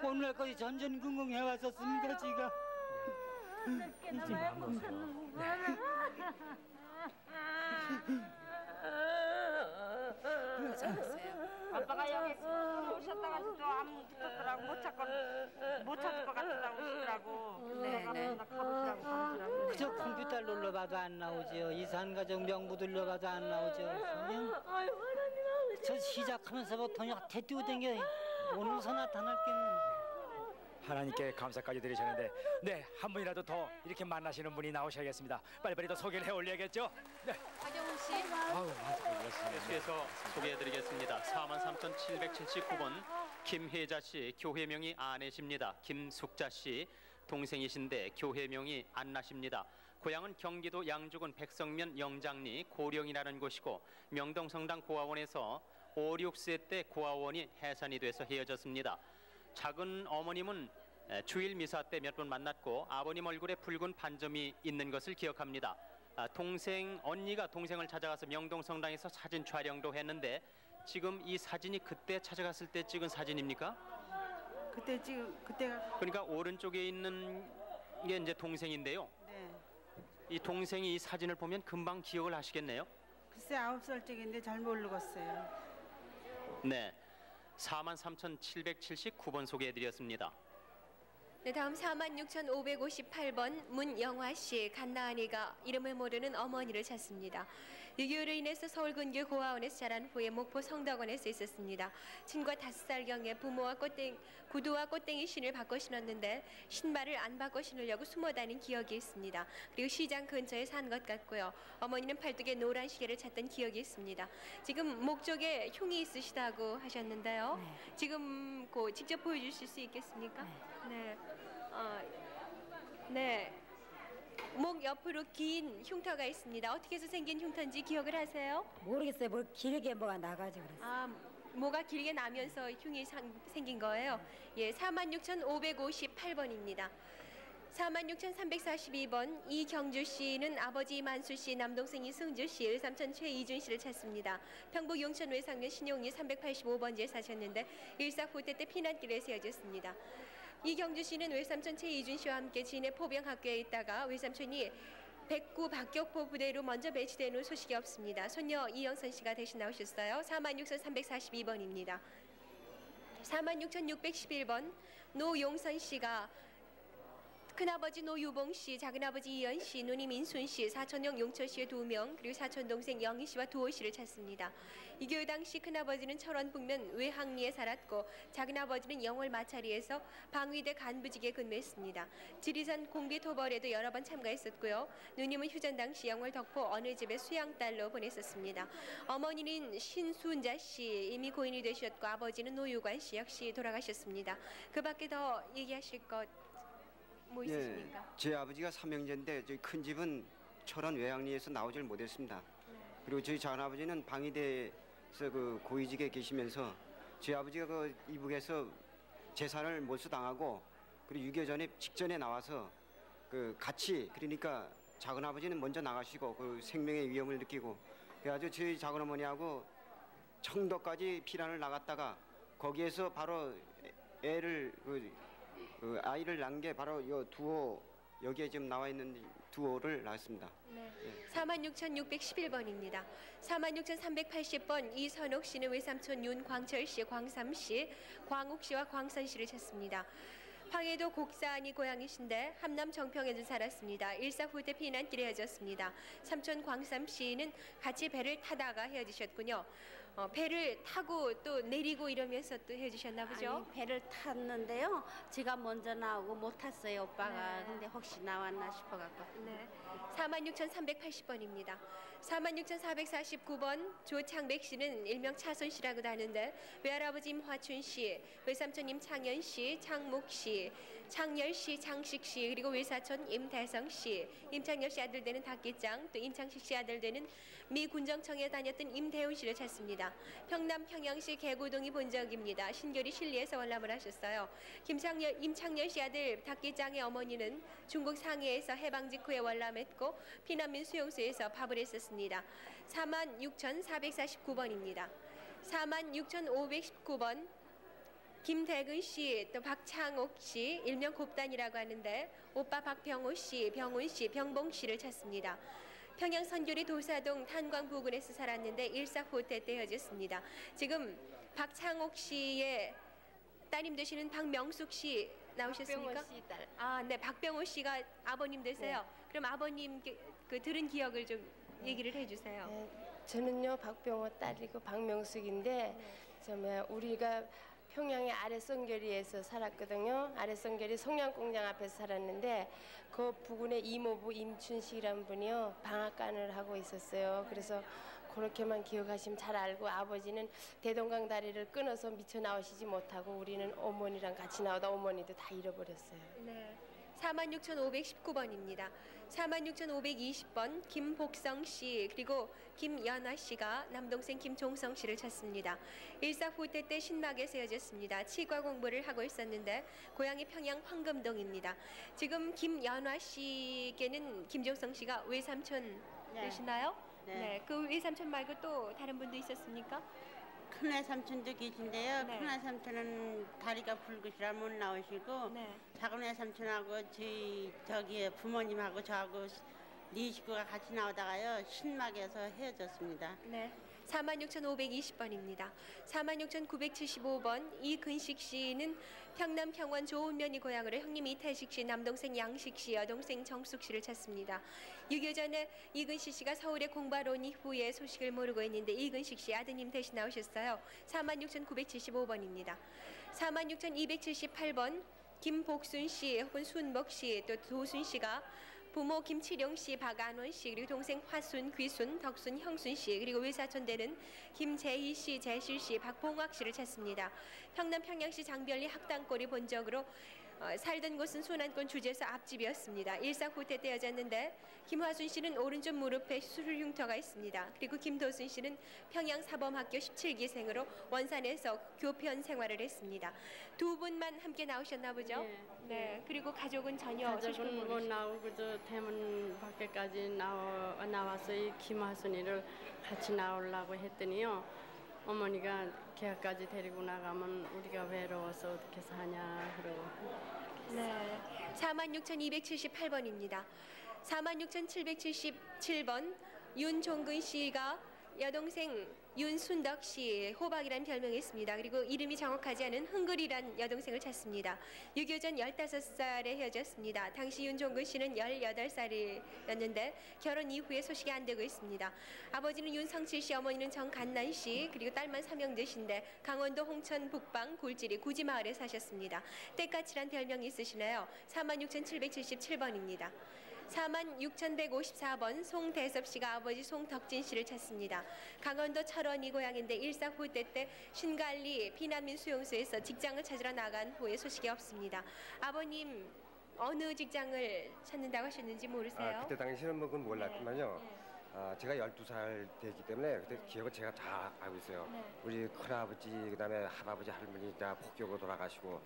오늘까지 전전긍긍 해왔었습니다. 제가 이제 무슨 아빠가 여기 오셨다가 또 안 붙었더라고. 못 찾을 것 같더라고 하시더라고. 네네. 가보시라고. 그저 컴퓨터 눌러봐도 안 나오죠. 이산가정 명부 눌러봐도 안 나오죠. 그냥 저 시작하면서부터 여태 뛰어댕겨 오늘서 나타날겠네. 하나님께 감사까지 드리셨는데, 네, 한 분이라도 더 이렇게 만나시는 분이 나오셔야겠습니다. 빨리빨리 더 소개를 해올려야겠죠. 네. 박영훈 씨. 아우, 많습니다. 계속해서 소개해드리겠습니다. 43,779번 김혜자 씨, 교회명이 아내십니다. 김숙자 씨, 동생이신데 교회명이 안나십니다. 고향은 경기도 양주군 백성면 영장리 고령이라는 곳이고, 명동성당 고아원에서 5, 6세 때 고아원이 해산이 돼서 헤어졌습니다. 작은 어머님은 주일 미사 때 몇 번 만났고, 아버님 얼굴에 붉은 반점이 있는 것을 기억합니다. 언니가 동생을 찾아가서 명동성당에서 사진 촬영도 했는데, 지금 이 사진이 그때 찾아갔을 때 찍은 사진입니까? 그때가 그러니까 오른쪽에 있는 게 이제 동생인데요. 네. 이 동생이 이 사진을 보면 금방 기억을 하시겠네요. 글쎄 9살 적인데 잘 모르겠어요. 네, 43,779번 소개해드렸습니다. 네, 다음 46,558번 문영화 씨, 갓나은이가 이름을 모르는 어머니를 찾습니다. 6.25로 인해서 서울 근교 고아원에서 자란 후에 목포 성덕원에서 있었습니다. 친구가 5살경에 부모와 구두와 꽃댕이 신을 바꿔 신었는데 신발을 안 바꿔 신으려고 숨어 다닌 기억이 있습니다. 그리고 시장 근처에 산 것 같고요. 어머니는 팔뚝에 노란 시계를 찾던 기억이 있습니다. 지금 목 쪽에 흉이 있으시다고 하셨는데요. 네. 지금 직접 보여주실 수 있겠습니까? 네. 네. 목 옆으로 긴 흉터가 있습니다. 어떻게 해서 생긴 흉터인지 기억을 하세요? 모르겠어요. 뭐 길게 뭐가 나가지고 그랬어요. 뭐가 길게 나면서 흉이 생긴 거예요. 예, 46,558번입니다. 46,342번 이경주 씨는 아버지 이만수 씨, 남동생 이승주 씨, 외삼촌 최이준 씨를 찾습니다. 평북 용천 외상면 신용리 385번지에 사셨는데 일사후퇴 때 피난길에 헤어졌습니다. 이경주 씨는 외삼촌 최이준 씨와 함께 진해 포병학교에 있다가 외삼촌이 백구 박격포 부대로 먼저 배치된 후 소식이 없습니다. 손녀 이영선 씨가 대신 나오셨어요. 46,342번입니다. 46,611번 노용선 씨가 큰아버지 노유봉 씨, 작은아버지 이연 씨, 누님 인순 씨, 사촌형 용철 씨의 2명, 그리고 사촌 동생 영희 씨와 두호 씨를 찾습니다. 이교회 당시 큰아버지는 철원 북면 외항리에 살았고, 작은아버지는 영월 마차리에서 방위대 간부직에 근무했습니다. 지리산 공비 토벌에도 여러 번 참가했었고요. 누님은 휴전 당시 영월 덕포 어느 집에 수양딸로 보냈었습니다. 어머니는 신순자 씨 이미 고인이 되셨고, 아버지는 노유관 씨 역시 돌아가셨습니다. 그 밖에 더 얘기하실 것 뭐 있으십니까? 제 아버지가 삼형제인데 저희 큰 집은 철원 외항리에서 나오질 못했습니다. 그리고 저희 작은아버지는 방위대에서 그 고위직에 계시면서 저희 아버지가 그 이북에서 재산을 몰수당하고, 그리고 6.25 전에 직전에 나와서 그 같이, 그러니까 작은아버지는 먼저 나가시고 그 생명의 위험을 느끼고, 그래가지고 저희 작은어머니하고 청도까지 피난을 나갔다가 거기에서 바로 애를 그 아이를 낳은 게 바로 이 두호, 여기에 지금 나와 있는 두호를 낳았습니다. 네. 46,611번입니다. 46,380번 이선옥 씨는 외삼촌 윤광철 씨, 광삼 씨, 광욱 씨와 광선 씨를 찾습니다. 황해도 곡산이 고향이신데 함남 정평에서 살았습니다. 일사후퇴 피난길에 헤어졌습니다. 삼촌 광삼 씨는 같이 배를 타다가 헤어지셨군요. 배를 타고 또 내리고 이러면서 또 헤어지셨나 보죠? 아니, 배를 탔는데요. 제가 먼저 나오고 못 탔어요, 오빠가. 네. 근데 혹시 나왔나 싶어갖고. 네. 46,380번입니다. 46,449번 조창백 씨는 일명 차손 씨라고도 하는데, 외할아버지 임화춘 씨, 외삼촌 임창현 씨, 창묵 씨, 창열 씨, 창식 씨, 그리고 외사촌 임대성 씨, 임창열 씨 아들 되는 닭기장, 또 임창식 씨 아들 되는 미 군정청에 다녔던 임대훈 씨를 찾습니다. 평남 평양시 개고동이 본적입니다. 신결이 신리에서 월남을 하셨어요. 임창열 씨 아들 닭기장의 어머니는 중국 상해에서 해방 직후에 월남했고 피난민 수용소에서 밥을 했었습니다. 46,449번입니다. 46,519번 김대근 씨, 또 박창옥 씨, 일명 곱단이라고 하는데 오빠 박병호 씨, 병훈 씨, 병봉 씨를 찾습니다. 평양 선교리 도사동 탄광 부근에서 살았는데 일사후퇴 때 헤어졌습니다. 지금 박창옥 씨의 따님 되시는 박명숙 씨 나오셨습니까? 박병호 씨 딸. 아, 네, 박병호 씨가 아버님 되세요. 네. 그럼 아버님 그 들은 기억을 좀 얘기를 해주세요. 네, 저는요 박병호 딸이고 박명숙인데 정말 우리가 평양의 아랫성결리에서 살았거든요. 아랫성결리 송량공장 앞에서 살았는데 그 부근에 이모부 임춘식이라는 분이요 방앗간을 하고 있었어요. 그래서 그렇게만 기억하시면 잘 알고 아버지는 대동강 다리를 끊어서 미쳐 나오시지 못하고 우리는 어머니랑 같이 나오다 어머니도 다 잃어버렸어요. 네, 46,519번입니다. 46,520번 김복성 씨 그리고 김연아 씨가 남동생 김종성 씨를 찾습니다. 일사후퇴 때 신막에서 헤어졌습니다. 치과 공부를 하고 있었는데 고향이 평양 황금동입니다. 지금 김연아 씨께는 김종성 씨가 외삼촌 되시나요? 네. 그 외삼촌 말고 또 다른 분도 있었습니까? 큰애 삼촌도 계신데요. 네. 큰애 삼촌은 다리가 붉으시라 못 나오시고 네. 작은애 삼촌하고 저기 부모님하고 저하고 네 식구가 같이 나오다가요 신막에서 헤어졌습니다. 네. 46,520번입니다. 46,975번 이근식 씨는 평남 평원 좋은면이 고향으로 형님 이태식 씨, 남동생 양식 씨, 여동생 정숙 씨를 찾습니다. 6.25 전에 이근식 씨가 서울에 공부하러 온 이후에 소식을 모르고 있는데 이근식 씨 아드님 대신 나오셨어요. 46,975번입니다. 46,278번 김복순 씨 혹은 순복 씨 또 도순 씨가 부모 김치룡 씨, 박안원 씨, 그리고 동생 화순, 귀순, 덕순, 형순 씨, 그리고 외사촌 되는 김재희 씨, 재실 씨, 박봉학 씨를 찾습니다. 평남 평양시 장별리 학당골이 본적으로 살던 곳은 순안권 주재소 앞집이었습니다. 일사후퇴 때 헤어졌는데 김화순 씨는 오른쪽 무릎에 수술 흉터가 있습니다. 그리고 김도순 씨는 평양 사범학교 17기생으로 원산에서 교편 생활을 했습니다. 두 분만 함께 나오셨나 보죠? 네. 그리고 가족은 전혀 가족은 못 나오고 저 대문 밖에까지 나와서 이 김하순이를 같이 나오려고 했더니요. 어머니가 걔까지 데리고 나가면 우리가 외로워서 어떻게 사냐 그러고. 네. 46,278번입니다. 46,777번 윤종근 씨가 여동생 윤순덕 씨 호박이라는 별명이 있습니다. 그리고 이름이 정확하지 않은 흥글이란 여동생을 찾습니다. 6.25 전 15살에 헤어졌습니다. 당시 윤종근 씨는 18살이었는데 결혼 이후에 소식이 안 되고 있습니다. 아버지는 윤성칠 씨, 어머니는 정간난 씨, 그리고 딸만 3형제신데 강원도 홍천 북방 굴지리 구지마을에 사셨습니다. 때까치란 별명이 있으시네요. 46,777번입니다. 46,154번 송대섭 씨가 아버지 송덕진 씨를 찾습니다. 강원도 철원이 고향인데 일사후퇴 때 신갈리 피난민 수용소에서 직장을 찾으러 나간 후에 소식이 없습니다. 아버님 어느 직장을 찾는다고 하셨는지 모르세요? 그때 당시는 뭐 그건 몰랐지만요. 제가 12살 되기 때문에 그때 기억을 제가 다 알고 있어요. 우리 큰아버지 그다음에 할아버지 할머니 다 폭격으로 돌아가시고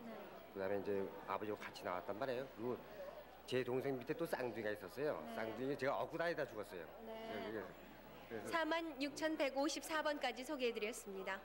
그다음에 이제 아버지하고 같이 나왔단 말이에요. 그리고 제 동생 밑에 또 쌍둥이가 있었어요. 쌍둥이 제가 업고 다니다 죽었어요. 그래서 46,154번까지 소개해드렸습니다.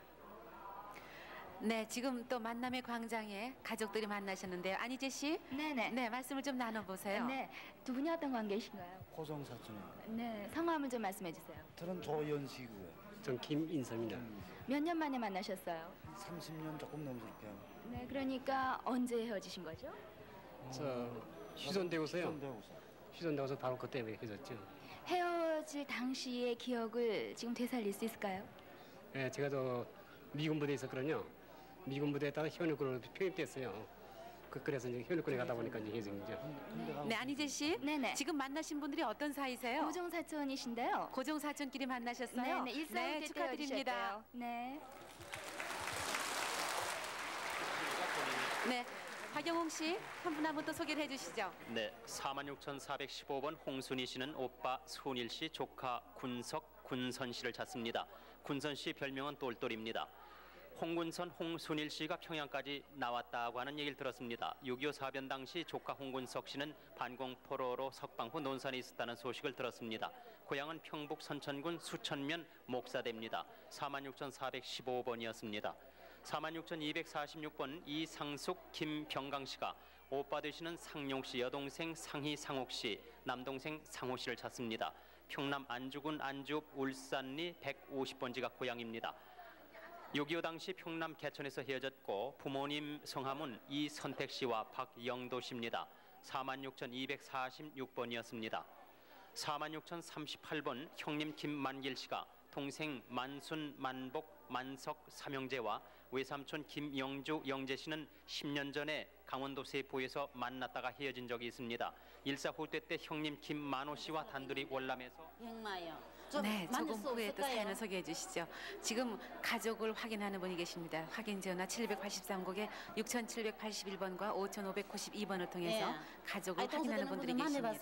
네, 지금 또 만남의 광장에 가족들이 만나셨는데요. 안희재 씨? 네네. 네, 말씀을 좀 나눠보세요. 네, 두 분이 어떤 관계이신가요? 고종사촌이요. 네, 성함을 좀 말씀해 주세요. 저는 조연식이고요. 전 김인섭입니다. 몇 년 만에 만나셨어요? 30년 조금 넘었을게요. 네, 그러니까 언제 헤어지신 거죠? 저 휴전되고서요. 휴전되고서 바로 그때 헤어졌죠. 헤어질 당시의 기억을 지금 되살릴 수 있을까요? 네, 제가 저 미군 부대에 있었거든요. 미군 부대에다가 현역군으로 편입됐어요. 그래서 이제 현역군에 가다 보니까 이제 헤어진 거죠. 네, 안희재 씨. 네네. 지금 만나신 분들이 어떤 사이세요? 고종 사촌이신데요. 고종 사촌끼리 만나셨어요? 네네, 일사후퇴 때 축하드립니다. 헤어지셨대요. 네. 네, 박영홍 씨, 한 분 한 분 또 소개를 해주시죠. 네, 46,415번 홍순희 씨는 오빠 순일 씨, 조카 군선 씨를 찾습니다. 군선 씨 별명은 똘똘입니다. 홍군선, 홍순일 씨가 평양까지 나왔다고 하는 얘기를 들었습니다. 6.25 사변 당시 조카 홍군석 씨는 반공포로로 석방 후 논산에 있었다는 소식을 들었습니다. 고향은 평북 선천군 수천면 목사대입니다. 46,415번이었습니다. 46,246번 이상숙 김병강씨가 오빠 되시는 상용씨, 여동생 상희상옥씨, 남동생 상호씨를 찾습니다. 평남 안주군 안주읍 울산리 150번지가 고향입니다. 6.25 당시 평남 개천에서 헤어졌고 부모님 성함은 이선택씨와 박영도씨입니다. 46,246번이었습니다. 46,038번 형님 김만길씨가 동생 만순, 만복, 만석, 삼형제와 외삼촌 김영주, 영재씨는 10년 전에 강원도 세포에서 만났다가 헤어진 적이 있습니다. 일사후퇴 때 형님 김만호씨와 단둘이 월남에서 네, 조금 후에 또 사연을 소개해 주시죠. 지금 가족을 확인하는 분이 계십니다. 확인 전화 783국에 6781번과 5592번을 통해서 가족을 확인하는 분들이 계십니다.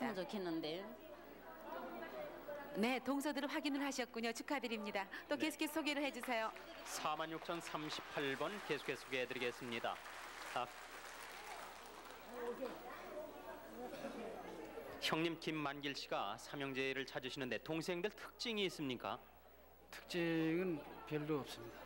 네, 동서들을 확인을 하셨군요. 축하드립니다. 또 계속해서 소개를 해주세요. 46,038번 계속해서 소개해드리겠습니다. 형님 김만길 씨가 삼형제를 찾으시는데 동생들 특징이 있습니까? 특징은 별로 없습니다.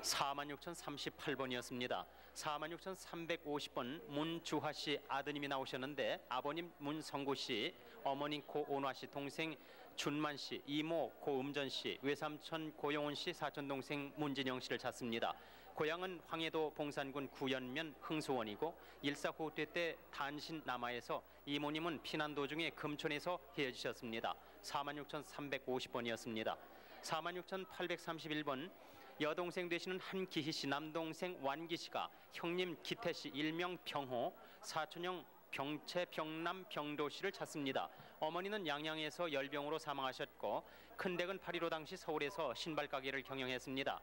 46,038번이었습니다. 46,350번 문주하 씨 아드님이 나오셨는데 아버님 문성구 씨, 어머님 고온화 씨, 동생 준만 씨, 이모 고음전 씨, 외삼촌 고용훈 씨, 사촌 동생 문진영 씨를 찾습니다. 고향은 황해도 봉산군 구연면 흥수원이고 일사후퇴 때 단신 남하에서 이모님은 피난 도중에 금촌에서 헤어지셨습니다. 46,350번이었습니다. 46,831번 여동생 되시는 한기희 씨, 남동생 완기 씨가 형님 기태 씨, 일명 병호, 사촌형 병채, 병남, 병도 씨를 찾습니다. 어머니는 양양에서 열병으로 사망하셨고 큰댁은 8.15 당시 서울에서 신발 가게를 경영했습니다.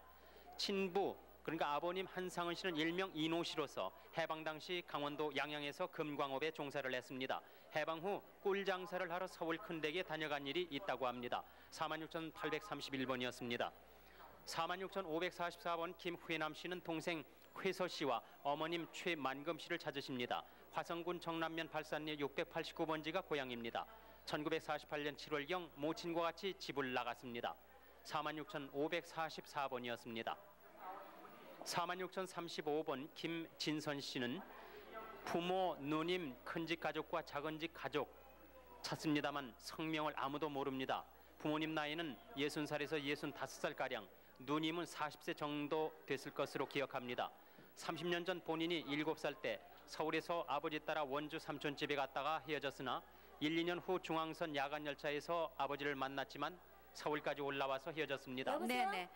친부 그러니까 아버님 한상은 씨는 일명 이노 씨로서 해방 당시 강원도 양양에서 금광업에 종사를 했습니다. 해방 후 꿀 장사를 하러 서울 큰댁에 다녀간 일이 있다고 합니다. 46,831번이었습니다. 46,544번 김회남 씨는 동생 회서 씨와 어머님 최만금 씨를 찾으십니다. 화성군 정남면 발산리 689번지가 고향입니다. 1948년 7월경 모친과 같이 집을 나갔습니다. 46,544번이었습니다. 46,035번 김진선 씨는 부모, 누님, 큰집 가족과 작은집 가족 찾습니다만 성명을 아무도 모릅니다. 부모님 나이는 60살에서 65살가량, 누님은 40세 정도 됐을 것으로 기억합니다. 30년 전 본인이 7살 때 서울에서 아버지 따라 원주 삼촌집에 갔다가 헤어졌으나 1, 2년 후 중앙선 야간열차에서 아버지를 만났지만 서울까지 올라와서 헤어졌습니다. 네네.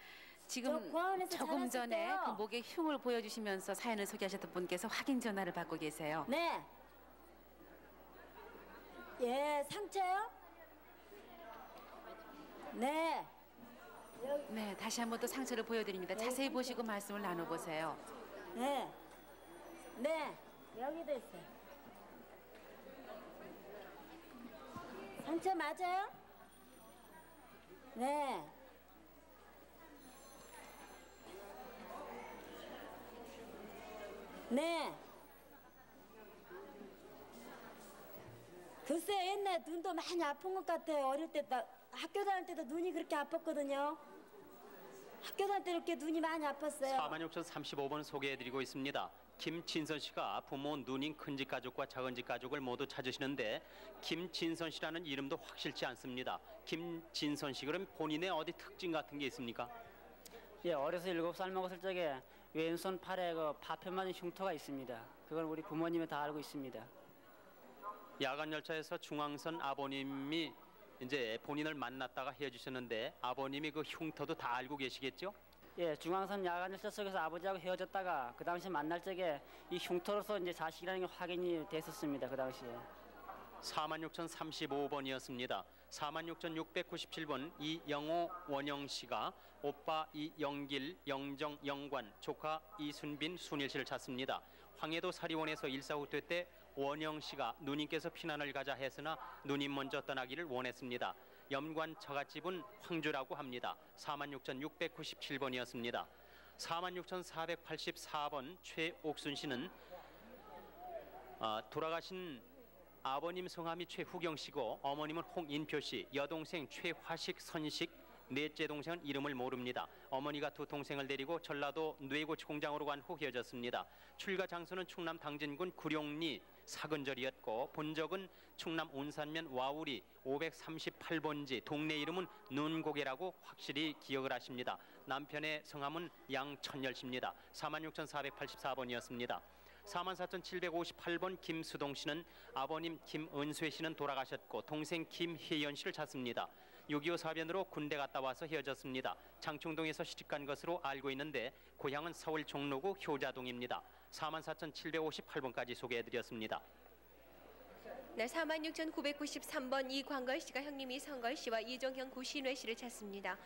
지금 조금 전에 그 목에 흉을 보여주시면서 사연을 소개하셨던 분께서 확인 전화를 받고 계세요. 네. 예, 상처요? 네. 네, 다시 한번 또 상처를 보여드립니다. 자세히 보시고 말씀을 나눠보세요. 네. 네. 여기도 있어요. 상처 맞아요? 네. 네. 글쎄 옛날 눈도 많이 아픈 것 같아요. 어릴 때 학교 다닐 때도 눈이 그렇게 아팠거든요. 학교 다닐 때 이렇게 눈이 많이 아팠어요. 46,035번 소개해드리고 있습니다. 김진선 씨가 부모, 누님, 큰집 가족과 작은집 가족을 모두 찾으시는데 김진선 씨라는 이름도 확실치 않습니다. 김진선 씨 그럼 본인의 어디 특징 같은 게 있습니까? 예, 어려서 7살 먹었을 적에 왼손 팔에 그 파편 맞은 흉터가 있습니다. 그걸 우리 부모님이 다 알고 있습니다. 야간 열차에서 중앙선 아버님이 이제 본인을 만났다가 헤어지셨는데 아버님이 그 흉터도 다 알고 계시겠죠? 예, 중앙선 야간 열차 속에서 아버지하고 헤어졌다가 그 당시 만날 적에 이 흉터로서 이제 자식이라는 게 확인이 됐었습니다. 그 당시에. 46,035번이었습니다. 46,697번 이영호 원영 씨가 오빠 이영길, 영정, 영관, 조카 이순빈, 순일 씨를 찾습니다. 황해도 사리원에서 일사후퇴 때 원영 씨가 누님께서 피난을 가자 했으나 누님 먼저 떠나기를 원했습니다. 염관 처갓집은 황주라고 합니다. 46,697번이었습니다. 46,484번 최옥순 씨는 돌아가신 아버님 성함이 최후경 씨고 어머님은 홍인표 씨, 여동생 최화식, 선식, 넷째 동생은 이름을 모릅니다. 어머니가 두 동생을 데리고 전라도 뇌고치 공장으로 간 후 헤어졌습니다. 출가 장소는 충남 당진군 구룡리 사근절이었고 본적은 충남 온산면 와우리 538번지, 동네 이름은 눈고개라고 확실히 기억을 하십니다. 남편의 성함은 양천열 씨입니다. 46,484번이었습니다. 44,758번 김수동 씨는 아버님 김은쇠 씨는 돌아가셨고 동생 김혜연 씨를 찾습니다. 6.25 사변으로 군대 갔다 와서 헤어졌습니다. 장충동에서 시집간 것으로 알고 있는데 고향은 서울 종로구 효자동입니다. 44,758번까지 소개해드렸습니다. 네, 46,993번 이광걸 씨가 형님 이성걸 씨와 이종형 구신회 씨를 찾습니다.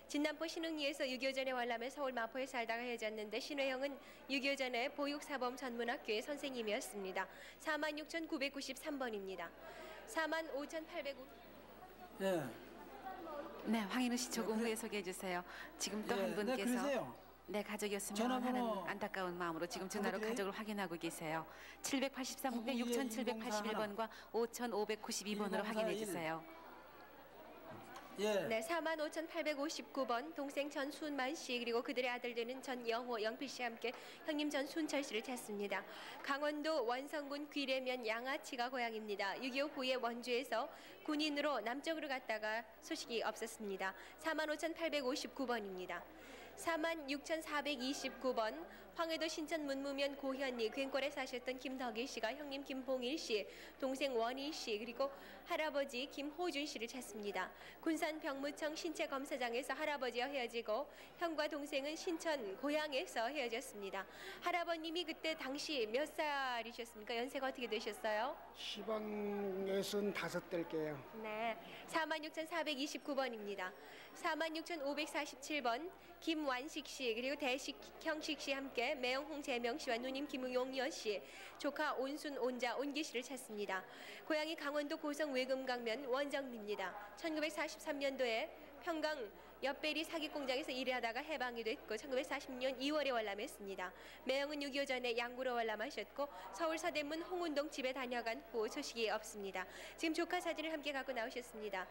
진남포 신흥리에서 6.25 전에 관람해 서울 마포에 살다가 헤어졌는데 신회형은 6.25 전에 보육사범 전문학교의 선생님이었습니다. 46,993번입니다. 45,805. 예. 네, 황인우 씨 조금 후에 소개해 주세요. 지금 또 한 분께서 네, 가족이었으면 하는 안타까운 마음으로 지금 전화로 가족을 확인하고 계세요. 783번에 6,781번과 5,592번으로 확인해 주세요. 네, 45,859번 동생 전순만 씨 그리고 그들의 아들 되는 전영호, 영필 씨와 함께 형님 전순철 씨를 찾습니다. 강원도 원성군 귀래면 양아치가 고향입니다. 6.25 후에 원주에서 군인으로 남쪽으로 갔다가 소식이 없었습니다. 45,859번입니다. 46,429번 황해도 신천 문무면 고현리 괜골에 사셨던 김덕일 씨가 형님 김봉일 씨, 동생 원희 씨 그리고 할아버지 김호준 씨를 찾습니다. 군산 병무청 신체검사장에서 할아버지와 헤어지고 형과 동생은 신천 고향에서 헤어졌습니다. 할아버님이 그때 당시 몇 살이셨습니까? 연세가 어떻게 되셨어요? 시방 65될게요. 네, 46,429번입니다. 46,547번 김완식 씨 그리고 대식형식 씨 함께 매형 홍재명 씨와 누님 김용여 씨, 조카 온순 온자 온기 씨를 찾습니다. 고향이 강원도 고성 외금강면 원정리입니다. 1943년도에 평강 엿베리 사기공장에서 일하다가 해방이 됐고 1940년 2월에 월남했습니다. 매형은 6.25 전에 양구로 월남하셨고 서울 서대문 홍운동 집에 다녀간 후 소식이 없습니다. 지금 조카 사진을 함께 갖고 나오셨습니다.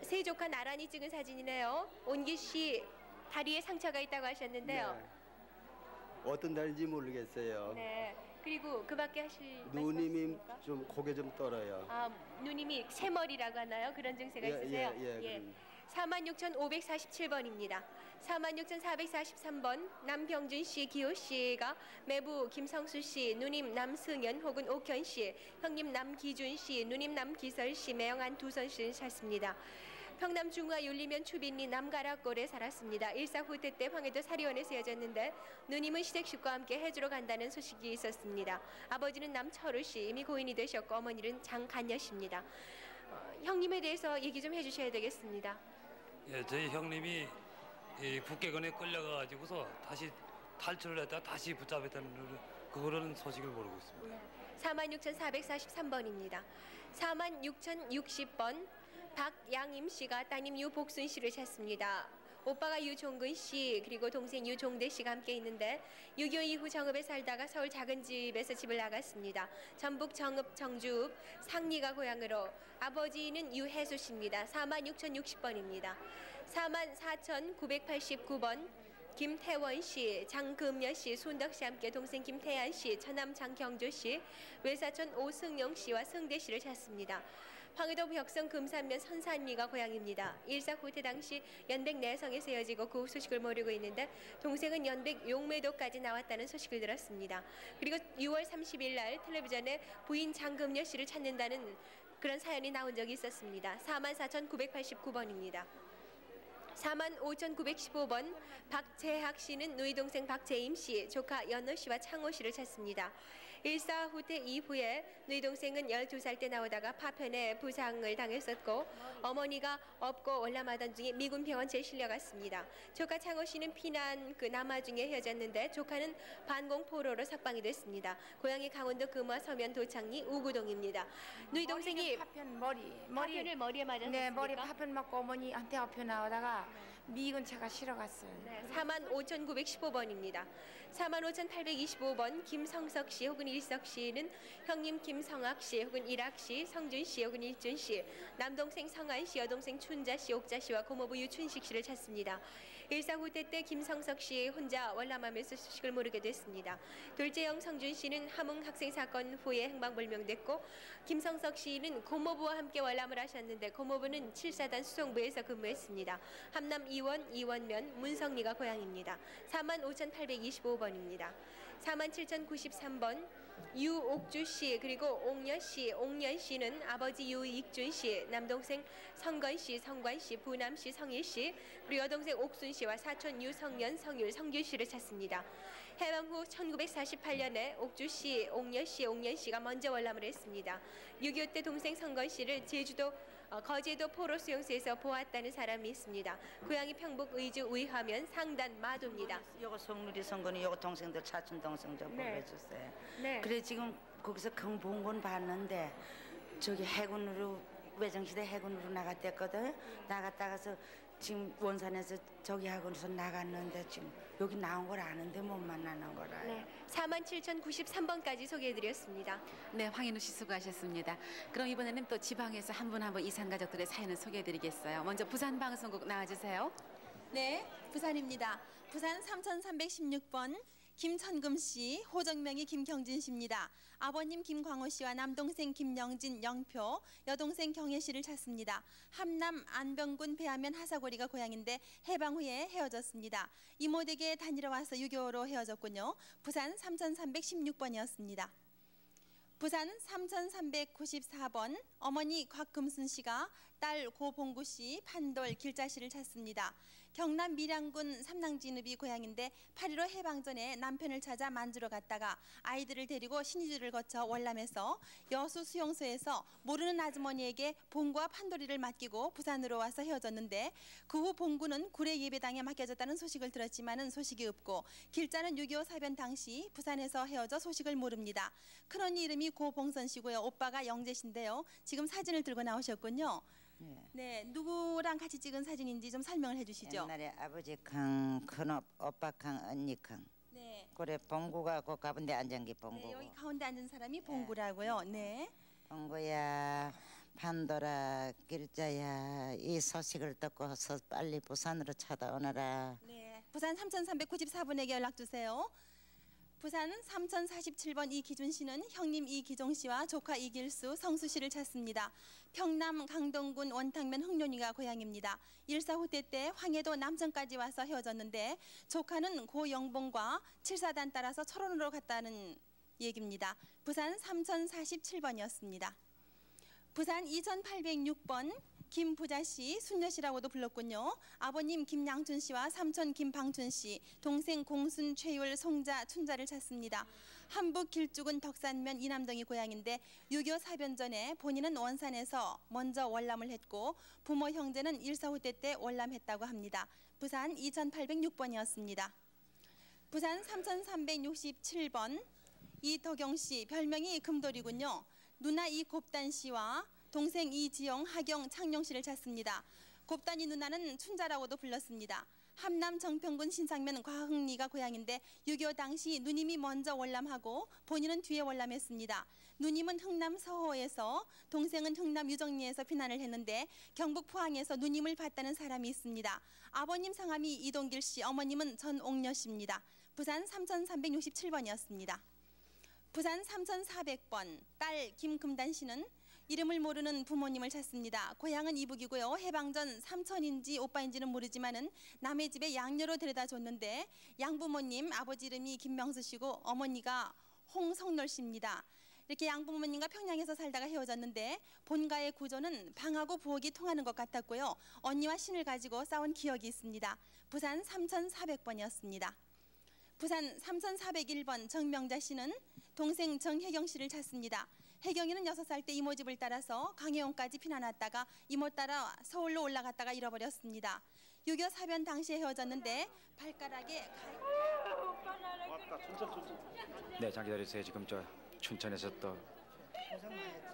세 조카 나란히 찍은 사진이네요. 온기 씨 다리에 상처가 있다고 하셨는데요. 네. 어떤 다리인지 모르겠어요. 네. 그리고 그 밖에 하실 누님이 좀 고개 좀 떨어요. 아, 누님이 새머리라고 하나요? 그런 증세가 있으세요? 예. 46,547번입니다. 46,443번 남병준 씨, 기호 씨가 매부 김성수 씨, 누님 남승연 혹은 옥현 씨, 형님 남기준 씨, 누님 남기설 씨, 매형 안두선 씨를 찾습니다. 평남 중화 윤리면 추빈리 남가락골에 살았습니다. 일사후퇴 때 황해도 사리원에서 헤어졌는데 누님은 시댁식과 함께 해주러 간다는 소식이 있었습니다. 아버지는 남철우 씨 이미 고인이 되셨고 어머니는 장간여 씨입니다. 형님에 대해서 얘기 좀 해주셔야 되겠습니다. 예, 저희 형님이 이 북괴건에 끌려가가지고서 다시 탈출을 했다가 다시 붙잡혔다는 그런 소식을 모르고 있습니다. 46,443번입니다. 46,060번 박양임 씨가 따님 유복순 씨를 찾습니다. 오빠가 유종근 씨 그리고 동생 유종대 씨가 함께 있는데 6.25 이후 정읍에 살다가 서울 작은 집에서 집을 나갔습니다. 전북 정읍 정주읍 상리가 고향으로 아버지는 유혜수 씨입니다. 46,060번입니다. 44,989번 김태원 씨, 장금여 씨, 손덕 씨 함께 동생 김태한 씨, 처남 장경조 씨, 외사촌 오승용 씨와 승대 씨를 찾습니다. 황해도 벽성 금산면 선산리가 고향입니다. 일사후퇴 당시 연백 내성에서 헤어지고 그 소식을 모르고 있는데 동생은 연백 용매도까지 나왔다는 소식을 들었습니다. 그리고 6월 30일 날 텔레비전에 부인 장금여 씨를 찾는다는 그런 사연이 나온 적이 있었습니다. 44,989번입니다. 45,915번 박재학 씨는 누이 동생 박재임 씨, 조카 연호 씨와 창호 씨를 찾습니다. 일사후퇴 이후에 누이 동생은 12살 때 나오다가 파편에 부상을 당했었고 어머니가 없고 월남하던 중에 미군 병원체에 실려갔습니다. 조카 창호 씨는 피난 그 남아 중에 헤어졌는데 조카는 반공포로로 석방이 됐습니다. 고향이 강원도 금화 서면 도창리 우구동입니다. 누이 동생이 파편을 머리에 맞았습니까? 네, 머리 파편 맞고 어머니한테 업혀 나오다가 미익은 제가 실어 갔어요. 네, 45,915번입니다. 45,825번 김성석 씨 혹은 일석 씨는 형님 김성학 씨 혹은 일학 씨, 성준 씨 혹은 일준 씨, 남동생 성한 씨, 여동생 춘자 씨, 옥자 씨와 고모부 유춘식 씨를 찾습니다. 일사후퇴 때 김성석 씨 혼자 월남하면서 소식을 모르게 됐습니다. 둘째형 성준 씨는 함흥 학생 사건 후에 행방불명됐고 김성석 씨는 고모부와 함께 월남을 하셨는데 고모부는 7사단 수송부에서 근무했습니다. 함남 이원, 이원면, 문성리가 고향입니다. 45,825번입니다. 47,093번 유옥주 씨 그리고 옥년 씨, 옥년 씨는 아버지 유익준 씨, 남동생 성건 씨, 성관 씨, 부남 씨, 성일 씨, 그리고 여동생 옥순 씨와 사촌 유성년, 성율, 성규 씨를 찾습니다. 해방 후 1948년에 옥주 씨, 옥년 씨, 옥년 씨가 먼저 월남을 했습니다. 6.25 때 동생 성건 씨를 제주도 거제도 포로 수용소에서 보았다는 사람이 있습니다. 고향이 평북 의주 의하면 상단 마도입니다. 요거 성누리 성건이 요거 동생들 사촌 동생 좀 보내주세요. 네. 그래 지금 거기서 본 건 봤는데 저기 해군으로 외정시대 해군으로 나갔댔거든. 나갔다가서 지금 원산에서 저기 학원에서 나갔는데 지금 여기 나온 걸 아는데 못 만나는 거라. 네, 47,093번까지 소개해드렸습니다. 네, 황인우 씨 수고하셨습니다. 그럼 이번에는 또 지방에서 한 분 한 분 이산 가족들의 사연을 소개해드리겠어요. 먼저 부산 방송국 나와주세요. 네, 부산입니다. 부산 3316번 김천금 씨, 호정명이 김경진 씨입니다. 아버님 김광호 씨와 남동생 김영진 영표, 여동생 경혜 씨를 찾습니다. 함남 안병군 배하면 하사고리가 고향인데 해방 후에 헤어졌습니다. 이모 댁에 다니러 와서 6.25로 헤어졌군요. 부산 3316번이었습니다. 부산 3394번 어머니 곽금순 씨가 딸 고봉구 씨, 판돌 길자 씨를 찾습니다. 경남 밀양군 삼낭진읍이 고향인데 8.15 해방 전에 남편을 찾아 만주로 갔다가 아이들을 데리고 신의주를 거쳐 월남에서 여수 수용소에서 모르는 아주머니에게 봉구와 판돌이를 맡기고 부산으로 와서 헤어졌는데 그 후 봉구는 구례 예배당에 맡겨졌다는 소식을 들었지만은 소식이 없고 길자는 6.25 사변 당시 부산에서 헤어져 소식을 모릅니다. 큰언니 이름이 고봉선 씨고요. 오빠가 영재 씨인데요. 지금 사진을 들고 나오셨군요. 네, 누구랑 같이 찍은 사진인지 좀 설명을 해주시죠. 옛날에 아버지 강, 큰 오빠 강, 언니 강. 네. 그래 봉구가 그 가운데 앉은 게 봉구고. 네, 여기 가운데 앉은 사람이 봉구라고요. 네. 봉구야, 판도라, 길자야, 이 소식을 듣고서 빨리 부산으로 찾아오너라. 네, 부산 3394번에게 연락 주세요. 부산 3047번 이기준 씨는 형님 이기종 씨와 조카 이길수, 성수 씨를 찾습니다. 평남 강동군 원탕면 흥룡이가 고향입니다. 일사후퇴 때 황해도 남천까지 와서 헤어졌는데 조카는 고영봉과 7사단 따라서 철원으로 갔다는 얘기입니다. 부산 3047번이었습니다. 부산 2806번 김부자 씨, 순녀 씨라고도 불렀군요. 아버님 김양춘 씨와 삼촌 김방춘 씨, 동생 공순, 최율, 송자, 춘자를 찾습니다. 한북 길쭉은 덕산면 이남동이 고향인데 6.25 사변 전에 본인은 원산에서 먼저 월남을 했고 부모 형제는 일사후퇴 때 월남했다고 합니다. 부산 2806번이었습니다. 부산 3367번 이덕영 씨, 별명이 금돌이군요. 누나 이곱단 씨와 동생 이지영, 하경, 창룡 씨를 찾습니다. 곱단이 누나는 춘자라고도 불렀습니다. 함남 정평군 신상면 과흥리가 고향인데 6.25 당시 누님이 먼저 월남하고 본인은 뒤에 월남했습니다. 누님은 흥남 서호에서 동생은 흥남 유정리에서 피난을 했는데 경북 포항에서 누님을 봤다는 사람이 있습니다. 아버님 성함이 이동길 씨, 어머님은 전옥녀 씨입니다. 부산 3367번이었습니다. 부산 3400번 딸 김금단 씨는 이름을 모르는 부모님을 찾습니다. 고향은 이북이고요. 해방 전 삼촌인지 오빠인지는 모르지만은 남의 집에 양녀로 데려다 줬는데 양부모님 아버지 이름이 김명수 씨고 어머니가 홍성널 씨입니다. 이렇게 양부모님과 평양에서 살다가 헤어졌는데 본가의 구조는 방하고 부엌이 통하는 것 같았고요. 언니와 신을 가지고 싸운 기억이 있습니다. 부산 3400번이었습니다. 부산 3401번 정명자 씨는 동생 정혜경 씨를 찾습니다. 혜경이는 6살 때 이모 집을 따라서 강혜원까지 피난왔다가 이모 따라 서울로 올라갔다가 잃어버렸습니다. 6.25 사변 당시에 헤어졌는데 발가락에 네, 잠 기다리세요. 지금 저 춘천에서 또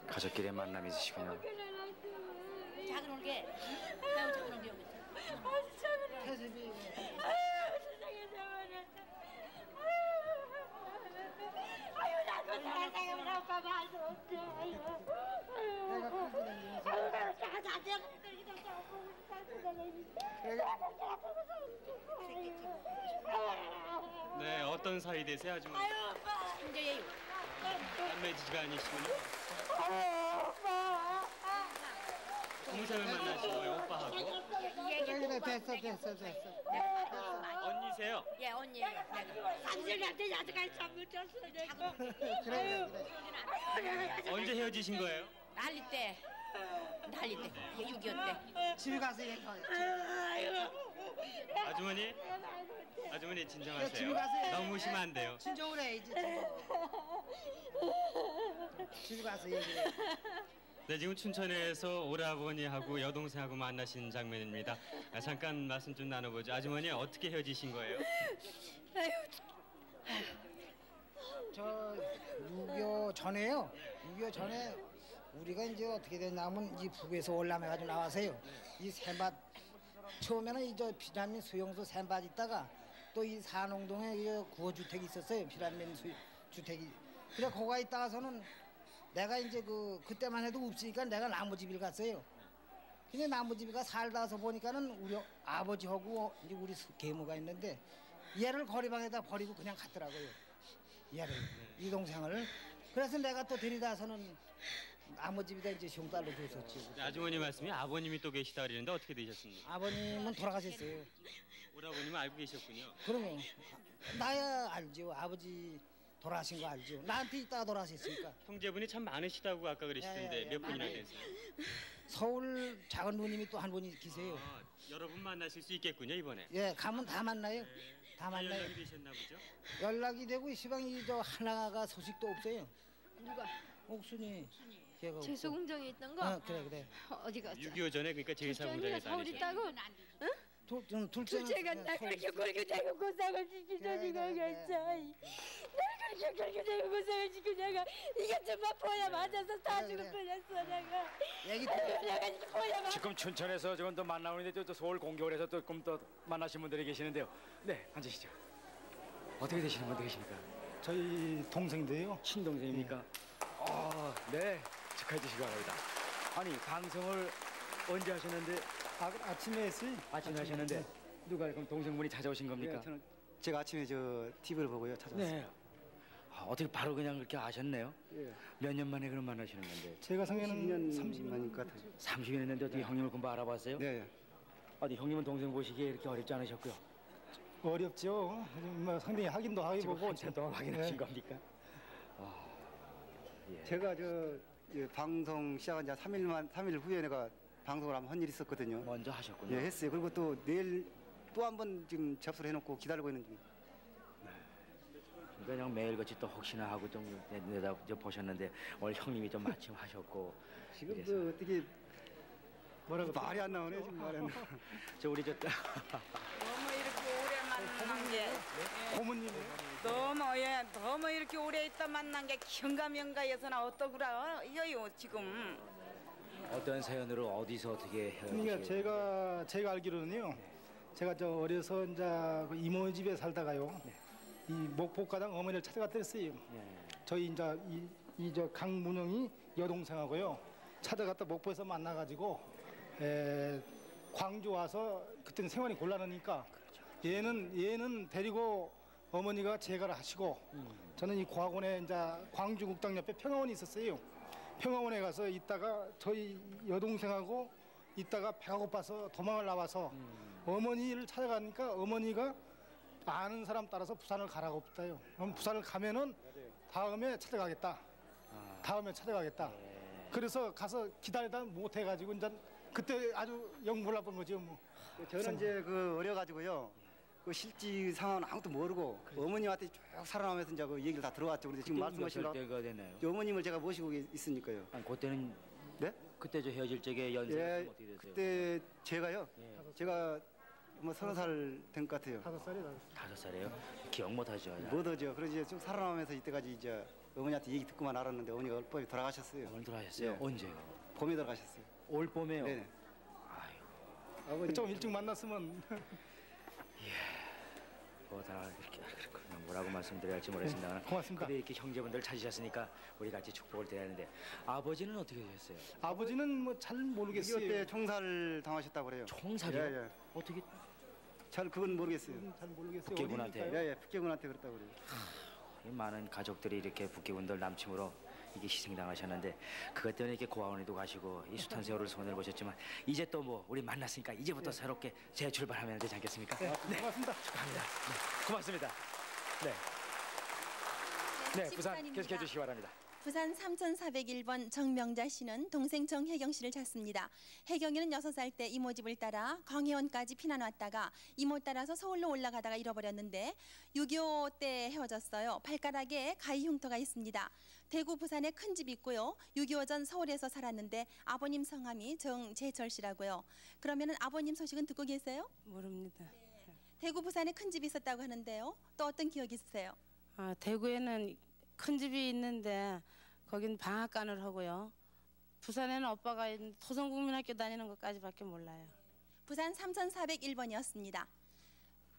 가족끼리 만남이 있으시군요. 작은 게 작은 게 여기 있어. 태습이. 아유 나도 살아가면 오빠 말도 없지. 아유 내가 자제가 네, 어떤 사이 되세요, 아주머니? 아유 오빠. 형제예요. 남매지가 아니시군요. 오빠. 동생을 만나시고요, 오빠하고. 그래 됐어. 언니세요? 예, 언니예요. 삼촌한테 아직까지 잠을 잤어 내가. 그래. 언제 헤어지신 거예요? 난리 때. 6.25 때. 집에 가서 얘기해. 아주머니 집에 진정하세요. 가세요. 너무 우시면 안 돼요. 진정을 해 이제. 집에 가서 얘기해. 네, 지금 춘천에서 오라버니하고 여동생하고 만나신 장면입니다. 잠깐 말씀 좀 나눠보죠. 아주머니 어떻게 헤어지신 거예요? 저 6.25 전에요. 6.25 전에 우리가 이제 어떻게 됐냐면 이 북에서 월남해가지고 나와서요. 이 샘밭 처음에는 이저 피난민 수용소 샘밭 있다가 또 이 산홍동에 이 구호주택이 있었어요. 피난민 주택이. 그래 거가 있다가서는 내가 이제 그때만 해도 없으니까 내가 나무집을 갔어요. 근데 나무집에 가 살다 와서 보니까는 우리 아버지하고 이제 우리 계모가 있는데 얘를 거리방에다 버리고 그냥 갔더라고요. 얘를 이 동생을. 그래서 내가 또 데리다서는 나무집에다 이제 흉딸로 줬었지. 아주머니 말씀이 아버님이 또 계시다 그러는데 어떻게 되셨습니까? 아버님은 돌아가셨어요. 오라버님은 알고 계셨군요. 그러면 나야 알죠. 아버지 돌아가신 거 알죠. 나한테 있다가 돌아가셨으니까. 형제분이 참 많으시다고 아까 그러시던데 몇 분이나 되세요? 서울 작은 누님이 또 한 분이 계세요. 여러 분 만나실 수 있겠군요 이번에. 예, 가면 다 만나요. 다 만나요. 연락이 되셨나 보죠? 연락이 되고 시방이 저 하나가 소식도 없어요. 누가? 옥순이. 걔가 제수 공장에 있던 거? 그래. 어디 갔어? 6.25 전에 그러니까 제사공장에 서울 다니셨어요. 있다고? 응? 둘째가 나 그렇게 굴기대고 고생을 시키더니가 괜찮아. 나 그렇게 굴기대고 고생을 시키다가 이게 정말 보야 맞아서 다 죽을 뻔했어 내가. 내가 이렇게 보야 맞. 지금 춘천에서 지금 또 만나오는데 또 서울 공교에서 또 조금 또 만나신 분들이 계시는데요. 네, 앉으시죠. 어떻게 되시는 분 되십니까? 저희 동생인데요. 친동생입니까? 네, 축하해 주시기 바랍니다. 아니, 방송을 언제 하셨는데? 아침에 했어요. 아침에 하셨는데 누가 그럼 동생분이 찾아오신 겁니까? 네, 저는 제가 아침에 저 TV를 보고요 찾아왔어요. 네. 어떻게 바로 그냥 그렇게 아셨네요? 예. 몇 년 만에 그럼 만나시는 건데? 제가 생각에는 30년 같아요. 30년 했는데 어떻게 형님을 금방 알아봤어요? 네. 어디 형님은 동생 보시기에 이렇게 어렵지 않으셨고요? 어렵죠. 뭐 상당히 확인도 하기 지금 보고 한참 동안 확인하신 겁니까? 예. 제가 방송 시작한 지 3일 후에 내가 방송을 한번 한 일이 있었거든요. 먼저 하셨군요. 예, 했어요. 그리고 또 내일 또 한 번 지금 접수를 해놓고 기다리고 있는 중이에요. 그냥 매일같이 또 혹시나 하고 좀 내다 보셨는데 오늘 형님이 좀 마침 하셨고 지금 그래서. 어떻게 뭐라고 말이 안 나오네 지금 말이 안 나와. 저 우리 너무 이렇게 오래 만난 게 고모님 너무 이렇게 오래 있다 만난 게 경가명가여서나 어떠구라 이거요 지금. 어떤 사연으로 어디서 어떻게 그러니까 제가 알기로는요. 제가 저 어려서 이제 그 이모 집에 살다가요. 이 목포가당 어머니를 찾아갔댔어요. 저희 이제 저 강문영이 여동생하고요. 찾아갔다 목포에서 만나가지고 광주 와서 그때는 생활이 곤란하니까 얘는 데리고 어머니가 재가를 하시고 저는 이 고학원에 이제 광주 국당 옆에 평화원이 있었어요. 평화원에 가서 있다가 저희 여동생하고 있다가 배가 고파서 도망을 나와서 어머니를 찾아가니까 어머니가 아는 사람 따라서 부산을 가라고 했다요. 그럼 부산을 가면은 다음에 찾아가겠다. 그래서 가서 기다리다 못 해가지고 이제 그때 아주 영 몰랐던 거죠. 뭐. 저는 이제 어려가지고요. 그 실제 상황은 아무것도 모르고 어머님한테 쭉 살아나면서 이제 그 얘기를 다 들어왔죠. 그래서 지금 말씀하신 몇 때가 되나요? 어머님을 제가 모시고 있으니까요. 아니, 그때는 네? 그때 저 헤어질 적에 연세가 어떻게 되세요? 그때 제가요. 제가 뭐 30살 된 것 같아요. 5살이에요? 기억 못하죠. 못하죠. 그래서 이제 쭉 살아나면서 이때까지 이제 어머니한테 얘기 듣고만 알았는데 어머니가 얼핏 돌아가셨어요. 어머니 돌아가셨어요? 언제요? 봄에 돌아가셨어요. 올 봄에요? 네네. 좀 일찍 만났으면. 뭐다 이렇게 그냥 뭐라고 말씀드려야 할지 모르겠습니다. 고맙습니다. 근데 이렇게 형제분들 찾으셨으니까 우리 같이 축복을 드려야 하는데 아버지는 어떻게 되셨어요? 아버지는 뭐 잘 모르겠어요. 6.25때 총살 당하셨다고 그래요. 총살이요? 예, 예. 어떻게? 잘 그건 모르겠어요. 잘 모르겠어요. 북계군한테? 예, 예. 북계군한테 그랬다고 그래요. 이 많은 가족들이 이렇게 북계군들 남침으로 이게 희생당하셨는데 그것 때문에 이렇게 고아원에도 가시고 이 숱한 세월을 손해를 보셨지만 이제 또 뭐 우리 만났으니까 이제부터 새롭게 재출발하면 되지 않겠습니까? 네, 고맙습니다. 축하합니다. 네, 고맙습니다. 네. 네, 부산 계속해 주시기 바랍니다. 부산 3401번 정명자 씨는 동생 정혜경 씨를 찾습니다. 혜경이는 6살 때 이모 집을 따라 광해원까지 피난 왔다가 이모 따라서 서울로 올라가다가 잃어버렸는데 6.25 때 헤어졌어요. 발가락에 가위 흉터가 있습니다. 대구 부산에 큰 집이 있고요. 6.25 전 서울에서 살았는데 아버님 성함이 정재철 씨라고요. 그러면 아버님 소식은 듣고 계세요? 모릅니다. 네. 대구 부산에 큰 집이 있었다고 하는데요. 또 어떤 기억이 있으세요? 대구에는 큰 집이 있는데 거긴 방앗간을 하고요. 부산에는 오빠가 토성국민학교 다니는 것까지밖에 몰라요. 부산 3401번이었습니다.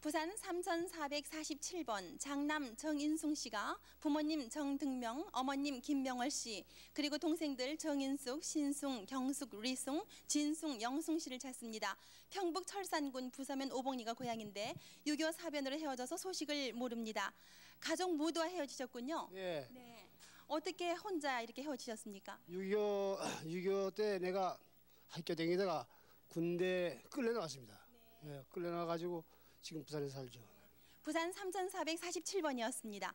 부산 3447번 장남 정인숙 씨가 부모님 정등명, 어머님 김명월 씨, 그리고 동생들 정인숙, 신숙, 경숙, 리숙, 진숙, 영숙 씨를 찾습니다. 평북 철산군 부서면 오봉리가 고향인데 6.25 사변으로 헤어져서 소식을 모릅니다. 가족 모두와 헤어지셨군요. 예. 네. 어떻게 혼자 이렇게 헤어지셨습니까? 6.25 때 내가 학교 다니다가 군대 끌려 나왔습니다. 네. 예, 끌려 나와가지고 지금 부산에 살죠. 부산 3447번이었습니다.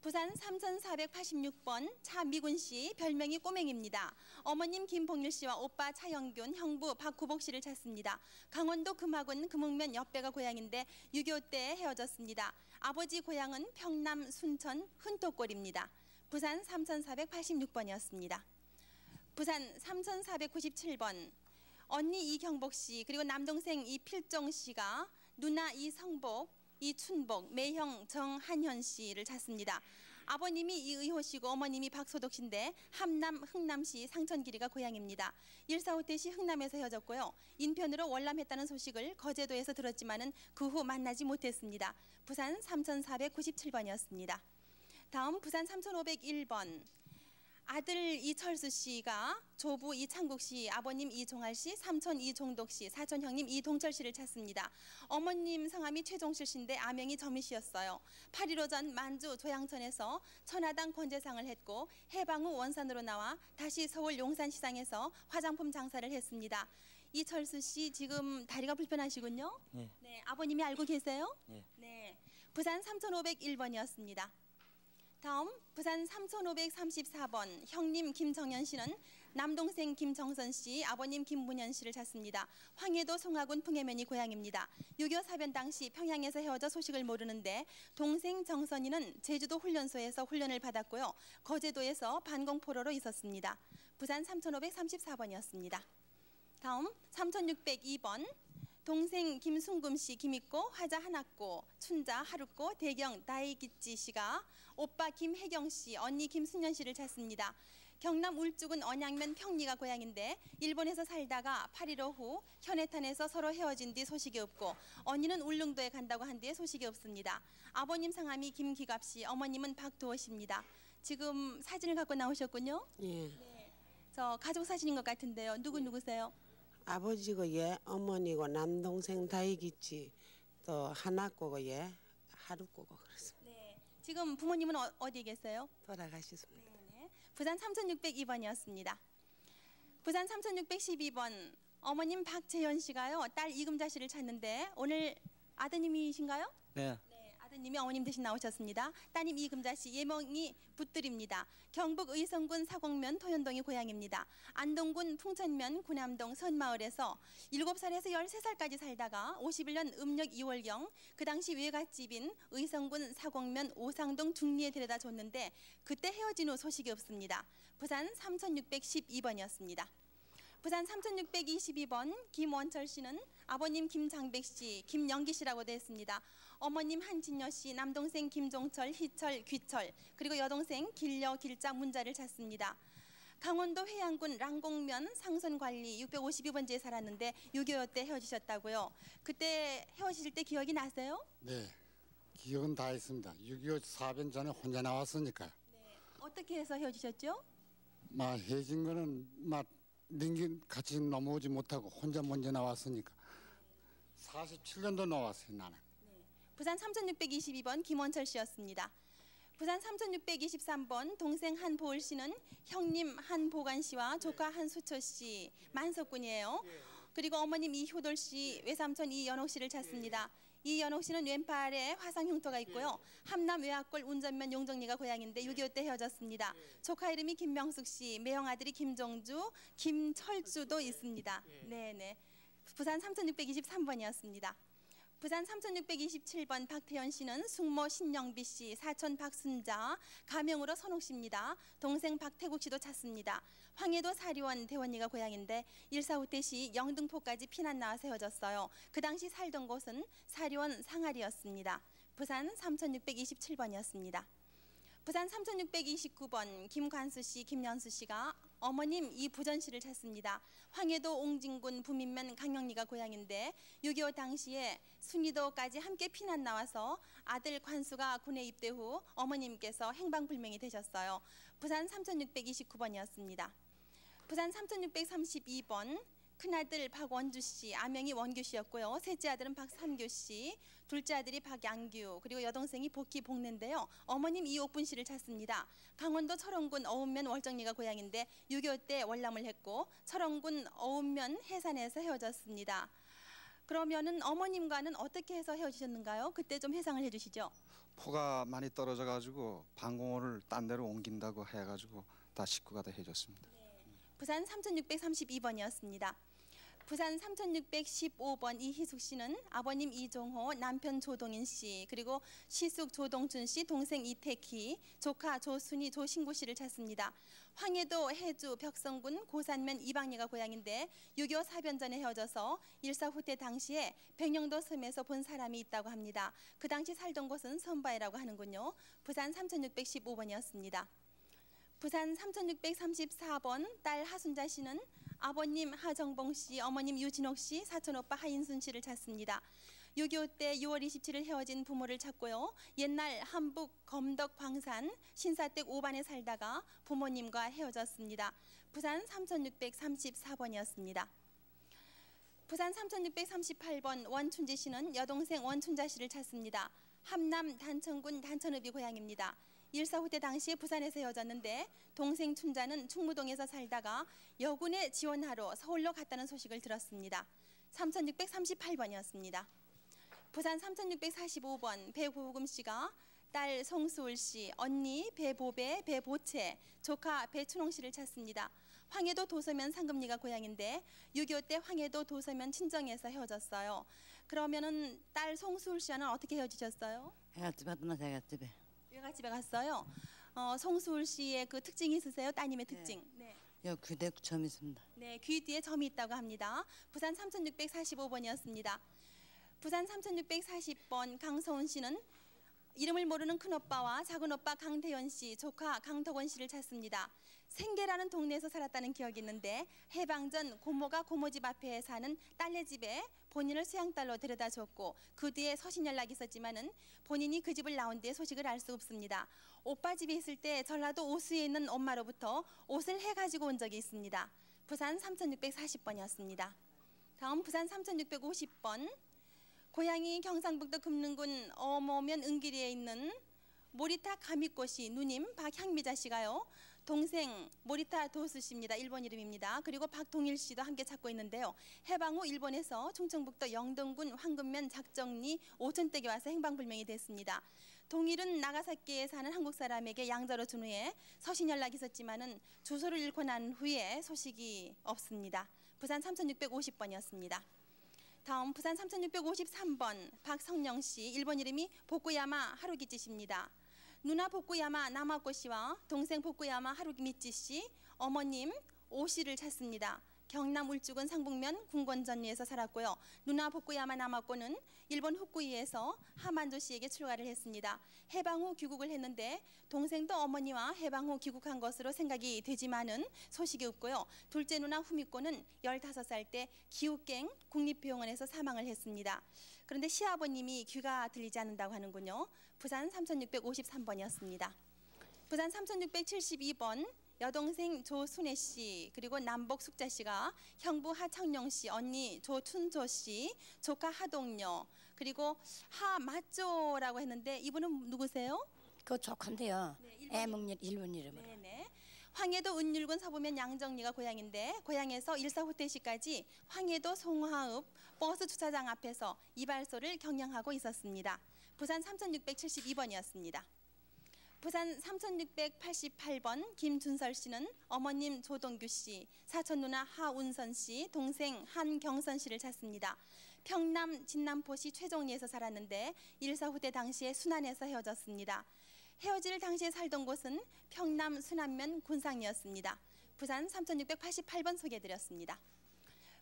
부산 3486번 차미군 씨, 별명이 꼬맹입니다. 어머님 김봉일 씨와 오빠 차영균, 형부 박구복 씨를 찾습니다. 강원도 금화군 금흥면 옆배가 고향인데 6.25 때 헤어졌습니다. 아버지 고향은 평남 순천 훈토골입니다. 부산 3486번이었습니다. 부산 3497번 언니 이경복 씨, 그리고 남동생 이필종 씨가 누나 이성복, 이춘복, 매형 정한현 씨를 찾습니다. 아버님이 이의호 씨고 어머님이 박소덕 씨인데 함남 흥남시 상천길이가 고향입니다. 1.45 때시 흥남에서 헤어졌고요. 인편으로 월남했다는 소식을 거제도에서 들었지만은 그 후 만나지 못했습니다. 부산 3497번이었습니다. 다음 부산 3501번 아들 이철수 씨가 조부 이창국 씨, 아버님 이종할 씨, 삼촌 이종덕 씨, 사촌 형님 이동철 씨를 찾습니다. 어머님 성함이 최종실 씨인데 아명이 점희 씨였어요. 8.15 전 만주 조양천에서 천하당 권제상을 했고 해방 후 원산으로 나와 다시 서울 용산시장에서 화장품 장사를 했습니다. 이철수 씨 지금 다리가 불편하시군요. 네. 네, 아버님이 알고 계세요? 네. 네. 부산 3501번이었습니다. 다음 부산 3534번 형님 김정현 씨는 남동생 김정선 씨, 아버님 김문현 씨를 찾습니다. 황해도 송화군 풍해면이 고향입니다. 6.25 사변 당시 평양에서 헤어져 소식을 모르는데 동생 정선이는 제주도 훈련소에서 훈련을 받았고요. 거제도에서 반공포로로 있었습니다. 부산 3534번이었습니다. 다음 3602번 동생 김순금 씨, 김익고, 화자 하나꼬, 춘자 하루꼬, 대경 다이기찌 씨가 오빠 김혜경 씨, 언니 김순년 씨를 찾습니다. 경남 울주군 언양면 평리가 고향인데 일본에서 살다가 8.15 후 현해탄에서 서로 헤어진 뒤 소식이 없고 언니는 울릉도에 간다고 한 뒤에 소식이 없습니다. 아버님 성함이 김기갑 씨, 어머님은 박도호 씨입니다. 지금 사진을 갖고 나오셨군요. 예. 네. 저 가족 사진인 것 같은데요. 누구세요? 아버지고 예, 어머니고 남동생 다이기지 또 하나꼬고 예, 하루꼬고 그렇습니다. 네. 지금 부모님은 어디에 계세요? 돌아가셨습니다. 네. 부산 3602번이었습니다. 부산 3612번 어머님 박재현 씨가요. 딸 이금자 씨를 찾는데 오늘 아드님이신가요? 네. 아드님이 어머님 대신 나오셨습니다. 따님 이금자 씨, 예명이 붙들입니다. 경북 의성군 사곡면 토현동이 고향입니다. 안동군 풍천면 구남동 선마을에서 7살에서 13살까지 살다가 51년 음력 2월경 그 당시 외갓집인 의성군 사곡면 오상동 중리에 데려다 줬는데 그때 헤어진 후 소식이 없습니다. 부산 3612번이었습니다. 부산 3622번 김원철 씨는 아버님 김장백 씨, 김영기 씨라고 되어 있습니다. 어머님 한진여 씨, 남동생 김종철, 희철, 귀철, 그리고 여동생 길려, 길자, 문자를 찾습니다. 강원도 회양군 랑곡면 상선관리 652번지에 살았는데 6.25 때 헤어지셨다고요. 그때 헤어지실 때 기억이 나세요? 네, 기억은 다 있습니다. 6.25 사변 전에 혼자 나왔으니까요. 네. 어떻게 해서 헤어지셨죠? 헤어진 거는 능기 같이 넘어오지 못하고 혼자 먼저 나왔으니까 47년도 나왔어요, 나는. 네. 부산 3622번 김원철 씨였습니다. 부산 3623번 동생 한보을 씨는 형님 한보관 씨와 조카 한수초 씨 만석군이에요. 그리고 어머님 이효돌 씨, 외삼촌 이연옥 씨를 찾습니다. 이연옥 씨는 왼팔에 화상 흉터가 있고요. 함남 외압골 운전면 용정리가 고향인데 6.25 때 헤어졌습니다. 조카 이름이 김명숙 씨, 매형 아들이 김종주, 김철주도 있습니다. 네네. 부산 3623번이었습니다. 부산 3627번 박태현 씨는 숙모 신영비 씨, 사촌 박순자, 가명으로 선옥 씨입니다. 동생 박태국 씨도 찾습니다. 황해도 사리원 대원리가 고향인데 1.4 후퇴 시 영등포까지 피난 나와 헤어졌어요. 그 당시 살던 곳은 사리원 상아리였습니다. 부산 3627번이었습니다. 부산 3629번 김관수 씨, 김연수 씨가 어머님 이부전 씨를 찾습니다. 황해도 옹진군 부민면 강영리가 고향인데 6.25 당시에 순위도까지 함께 피난 나와서 아들 관수가 군에 입대 후 어머님께서 행방불명이 되셨어요. 부산 3629번이었습니다. 부산 3632번 큰아들 박원주 씨, 아명이 원규 씨였고요. 셋째 아들은 박삼규 씨, 둘째 아들이 박양규, 그리고 여동생이 복희 복는데요. 어머님 이옥분 씨를 찾습니다. 강원도 철원군 어운면 월정리가 고향인데 6.25 때 월남을 했고 철원군 어운면 해산에서 헤어졌습니다. 그러면은 어머님과는 어떻게 해서 헤어지셨는가요? 그때 좀 해상을 해주시죠. 포가 많이 떨어져 가지고 방공호를 딴 데로 옮긴다고 해가지고 다 식구가 다 헤어졌습니다. 네. 부산 3632번이었습니다. 부산 3615번 이희숙 씨는 아버님 이종호, 남편 조동인 씨, 그리고 시숙 조동준 씨, 동생 이태키, 조카 조순희, 조신구 씨를 찾습니다. 황해도 해주 벽성군 고산면 이방리가 고향인데 6.25 사변 전에 헤어져서 1.4 후퇴 당시에 백령도 섬에서 본 사람이 있다고 합니다. 그 당시 살던 곳은 선바이라고 하는군요. 부산 3615번이었습니다. 부산 3634번 딸 하순자 씨는 아버님 하정봉 씨, 어머님 유진옥 씨, 사촌 오빠 하인순 씨를 찾습니다. 6.25 때 6월 27일 헤어진 부모를 찾고요. 옛날 한북 검덕 광산 신사댁 5반에 살다가 부모님과 헤어졌습니다. 부산 3634번이었습니다. 부산 3638번 원춘지 씨는 여동생 원춘자 씨를 찾습니다. 함남 단천군 단천읍이 고향입니다. 1.4 후퇴 당시에 부산에서 헤어졌는데 동생 춘자는 충무동에서 살다가 여군에 지원하러 서울로 갔다는 소식을 들었습니다. 3638번이었습니다. 부산 3645번 배구금 씨가 딸 송수울 씨, 언니 배보배, 배보채, 조카 배춘홍 씨를 찾습니다. 황해도 도서면 상금리가 고향인데 6.25 때 황해도 도서면 친정에서 헤어졌어요. 그러면은 딸 송수울 씨와는 어떻게 헤어지셨어요? 해갓집에 갔나 해갓집에. 외갓집에 갔어요. 송수울 씨의 그 특징이 있으세요? 따님의 특징. 네. 여 귀대 점이 있습니다. 네, 귀 뒤에 점이 있다고 합니다. 부산 3645번이었습니다. 부산 3640번 강서훈 씨는 이름을 모르는 큰오빠와 작은오빠 강태현 씨, 조카 강덕원 씨를 찾습니다. 생계라는 동네에서 살았다는 기억이 있는데 해방 전 고모가 고모집 앞에 사는 딸네 집에 본인을 수양딸로 데려다 줬고 그 뒤에 서신 연락이 있었지만은 본인이 그 집을 나온 뒤에 소식을 알 수 없습니다. 오빠 집에 있을 때 전라도 오수에 있는 엄마로부터 옷을 해가지고 온 적이 있습니다. 부산 3640번이었습니다. 다음 부산 3650번 고향이 경상북도 금능군 어모면 은길이에 있는 모리타 가미꽃이 누님 박향미자 씨가요. 동생 모리타 도수 씨입니다. 일본 이름입니다. 그리고 박동일 씨도 함께 찾고 있는데요. 해방 후 일본에서 충청북도 영동군 황금면 작정리 오천댁에 와서 행방불명이 됐습니다. 동일은 나가사키에 사는 한국 사람에게 양자로 준 후에 서신 연락이 있었지만은 주소를 잃고 난 후에 소식이 없습니다. 부산 3650번이었습니다. 다음 부산 3653번 박성령 씨, 일본 이름이 보쿠야마 하루기치 씨입니다. 누나 보쿠야마 나마코 씨와 동생 보쿠야마 하루기미치 씨, 어머님 오 씨를 찾습니다. 경남 울주군 상북면 궁권전리에서 살았고요. 누나 복구야마 남았고는 일본 후쿠이에서 하만조시에게 출가를 했습니다. 해방 후 귀국을 했는데 동생도 어머니와 해방 후 귀국한 것으로 생각이 되지만은 소식이 없고요. 둘째 누나 후미코는 15살 때 기후갱 국립병원에서 사망을 했습니다. 그런데 시아버님이 귀가 들리지 않는다고 하는군요. 부산 3653번이었습니다. 부산 3672번 여동생 조순애 씨, 그리고 남복 숙자 씨가 형부 하창룡 씨, 언니 조춘조 씨, 조카 하동녀, 그리고 하마조라고 했는데 이분은 누구세요? 그 조카인데요. 애몽일 일본 이름으로. 네네. 황해도 은율군 서부면 양정리가 고향인데 고향에서 일사후퇴시까지 황해도 송화읍 버스 주차장 앞에서 이발소를 경영하고 있었습니다. 부산 3672번이었습니다. 부산 3688번 김준설 씨는 어머님 조동규 씨, 사촌 누나 하운선 씨, 동생 한경선 씨를 찾습니다. 평남 진남포시 최종리에서 살았는데 일사후퇴 당시에 순안에서 헤어졌습니다. 헤어질 당시에 살던 곳은 평남 순안면 군상리였습니다. 부산 3688번 소개해드렸습니다.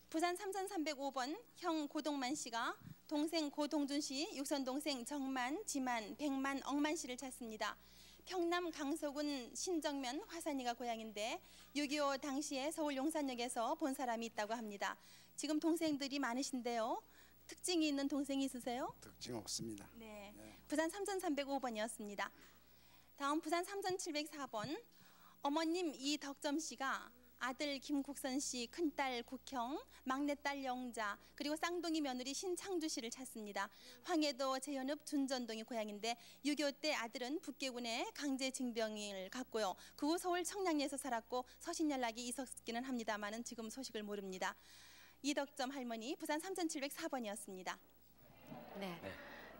부산 3305번 형 고동만 씨가 동생 고동준 씨, 육선 동생 정만, 지만, 백만, 억만 씨를 찾습니다. 평남 강서군 신정면 화산이가 고향인데 6.25 당시에 서울 용산역에서 본 사람이 있다고 합니다. 지금 동생들이 많으신데요. 특징이 있는 동생이 있으세요? 특징 없습니다. 네. 부산 3305번이었습니다. 다음 부산 3704번 어머님 이덕점 씨가 아들 김국선 씨, 큰딸 국형, 막내딸 영자, 그리고 쌍둥이 며느리 신창주 씨를 찾습니다. 황해도 제현읍 준전동이 고향인데 6.25 때 아들은 북계군의 강제징병을 갔고요. 그 후 서울 청량리에서 살았고 서신 연락이 있었기는 합니다만은 지금 소식을 모릅니다. 이덕점 할머니 부산 3704번이었습니다. 네.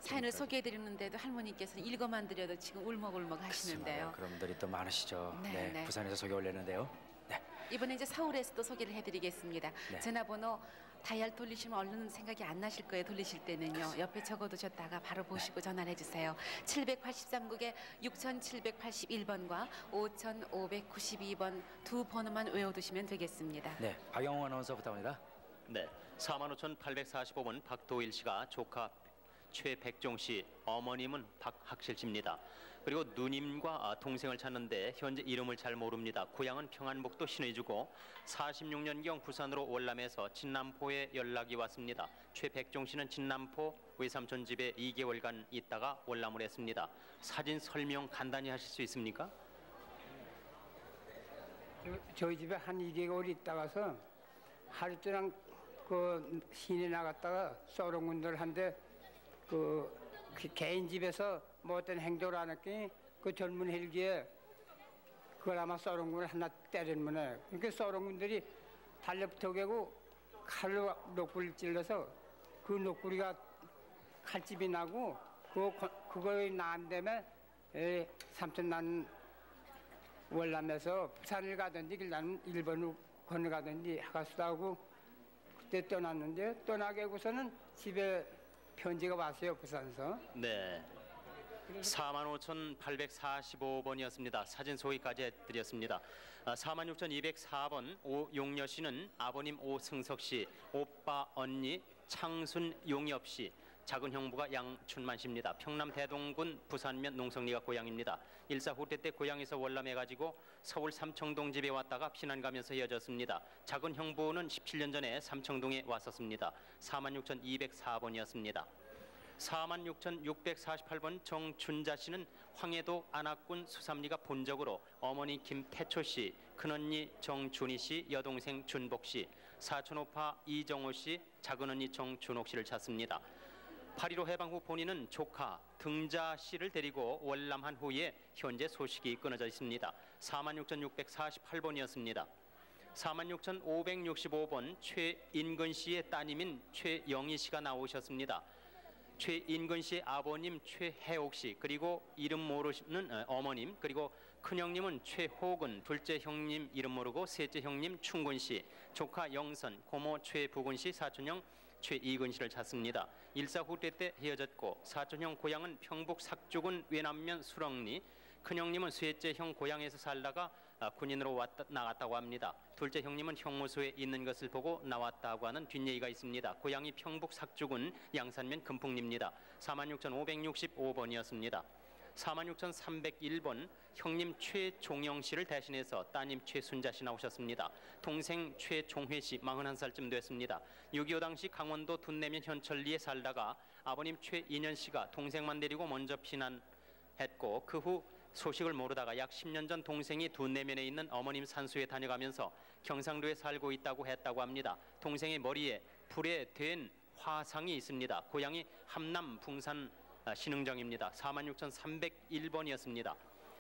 사연을 소개해드리는데도 할머니께서는 읽어만 드려도 지금 울먹울먹 하시는데요. 그런 분들이 또 많으시죠. 네, 네. 부산에서 소개 올렸는데요. 네. 이번에 이제 서울에서도 소개를 해드리겠습니다. 네. 전화번호 다이얼 돌리시면 얼른 생각이 안 나실 거예요. 돌리실 때는요. 옆에 적어두셨다가 바로 보시고 전화를 해주세요. 783국에 6781번과 5592번 두 번호만 외워두시면 되겠습니다. 네, 박영웅 아나운서 부탁합니다. 네, 45,845번 박도일 씨가 조카 최백종 씨, 어머님은 박학실 씨입니다. 그리고 누님과 동생을 찾는데 현재 이름을 잘 모릅니다. 고향은 평안북도 신의주고 46년경 부산으로 월남에서 진남포에 연락이 왔습니다. 최백종 씨는 진남포 외삼촌 집에 2개월간 있다가 월남을 했습니다. 사진 설명 간단히 하실 수 있습니까? 저희 집에 한 2개월 있다가서 하루 종일 그 시내 나갔다가 썰어군들한테 그 개인 집에서 뭐 어떤 행동을 안 했더니 그 젊은 헬기에 그걸 아마 썰어군을 하나 때렸문에 그러니까 썰어군들이 달려붙어 가고 칼로 노구리를 찔러서 그 노구리가 칼집이 나고 그거에 난 다음에 삼촌 나는 월남에서 부산을 가든지 나는 일본으로 건너가든지 하가수다고 그때 떠났는데 떠나게 하고서는 집에 편지가 왔어요, 부산에서. 네. 45,845번이었습니다. 사진 소개까지 해드렸습니다. 46,204번 오용여 씨는 아버님 오승석 씨, 오빠 언니 창순용엽 씨, 작은 형부가 양춘만 씨입니다. 평남 대동군 부산면 농성리가 고향입니다. 일사후퇴 때 고향에서 월남해가지고 서울 삼청동 집에 왔다가 피난 가면서 헤어졌습니다. 작은 형부는 17년 전에 삼청동에 왔었습니다. 46,204번이었습니다. 46,648번 정준자 씨는 황해도 안악군 수삼리가 본적으로 어머니 김태초 씨, 큰언니 정준희 씨, 여동생 준복 씨, 사촌 오파 이정호 씨, 작은 언니 정준옥 씨를 찾습니다. 8.15 해방 후 본인은 조카 등자 씨를 데리고 월남한 후에 현재 소식이 끊어져 있습니다. 46,648번이었습니다. 46,565번 최인근 씨의 따님인 최영희 씨가 나오셨습니다. 최인근 씨의 아버님 최혜옥 씨, 그리고 이름 모르시는 어머님, 그리고 큰형님은 최호근, 둘째 형님 이름 모르고 셋째 형님 충근 씨, 조카 영선, 고모 최부근 씨, 사촌형 최이근 씨를 찾습니다. 일사후퇴 때 헤어졌고 사촌형 고향은 평북 삭주군 외남면 수렁리, 큰형님은 셋째 형 고향에서 살다가 군인으로 나갔다고 합니다. 둘째 형님은 형무소에 있는 것을 보고 나왔다고 하는 뒷얘기가 있습니다. 고향이 평북 삭주군 양산면 금풍리입니다. 46,565번이었습니다. 46,301번 형님 최종영 씨를 대신해서 따님 최순자 씨 나오셨습니다. 동생 최종회 씨 41살쯤 됐습니다. 6.25 당시 강원도 둔내면 현천리에 살다가 아버님 최인현 씨가 동생만 데리고 먼저 피난했고 그 후 소식을 모르다가 약 10년 전 동생이 둔내면에 있는 어머님 산소에 다녀가면서 경상도에 살고 있다고 했다고 합니다. 동생의 머리에 불에 된 화상이 있습니다. 고향이 함남 붕산 신흥정입니다. 46,301번이었습니다.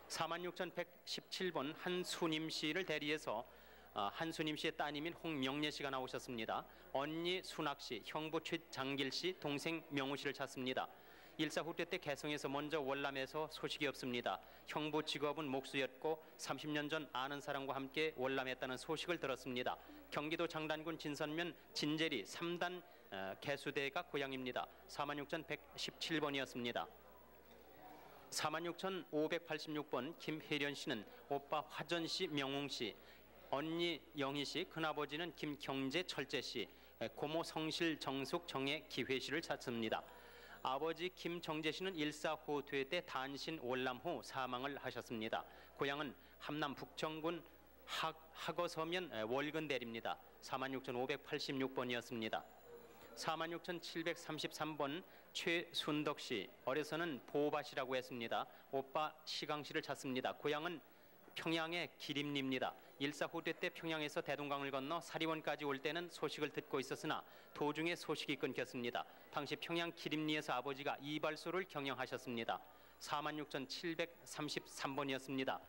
46,117번 한수님 씨를 대리해서 한수님 씨의 따님인 홍명례 씨가 나오셨습니다. 언니 순학 씨, 형부 최장길 씨, 동생 명우 씨를 찾습니다. 일사 후퇴 때 개성에서 먼저 월남에서 소식이 없습니다. 형부 직업은 목수였고 30년 전 아는 사람과 함께 월남했다는 소식을 들었습니다. 경기도 장단군 진선면 진제리 3단 개수대가 고향입니다. 46,117번이었습니다. 46,586번 김혜련 씨는 오빠 화전 씨, 명웅 씨, 언니 영희 씨, 큰아버지는 김경재, 철재 씨, 고모 성실, 정숙, 정혜, 기회 씨를 찾습니다. 아버지 김정재 씨는 일사후퇴 때 단신 월남 후 사망을 하셨습니다. 고향은 함남 북정군 학어서면 월근대리입니다. 46,586번이었습니다. 46,733번 최순덕 씨, 어려서는 보밭이라고 했습니다. 오빠 시강 씨를 찾습니다. 고향은 평양의 기림리입니다. 일사후퇴 때 평양에서 대동강을 건너 사리원까지 올 때는 소식을 듣고 있었으나 도중에 소식이 끊겼습니다. 당시 평양 기림리에서 아버지가 이발소를 경영하셨습니다. 46,733번이었습니다.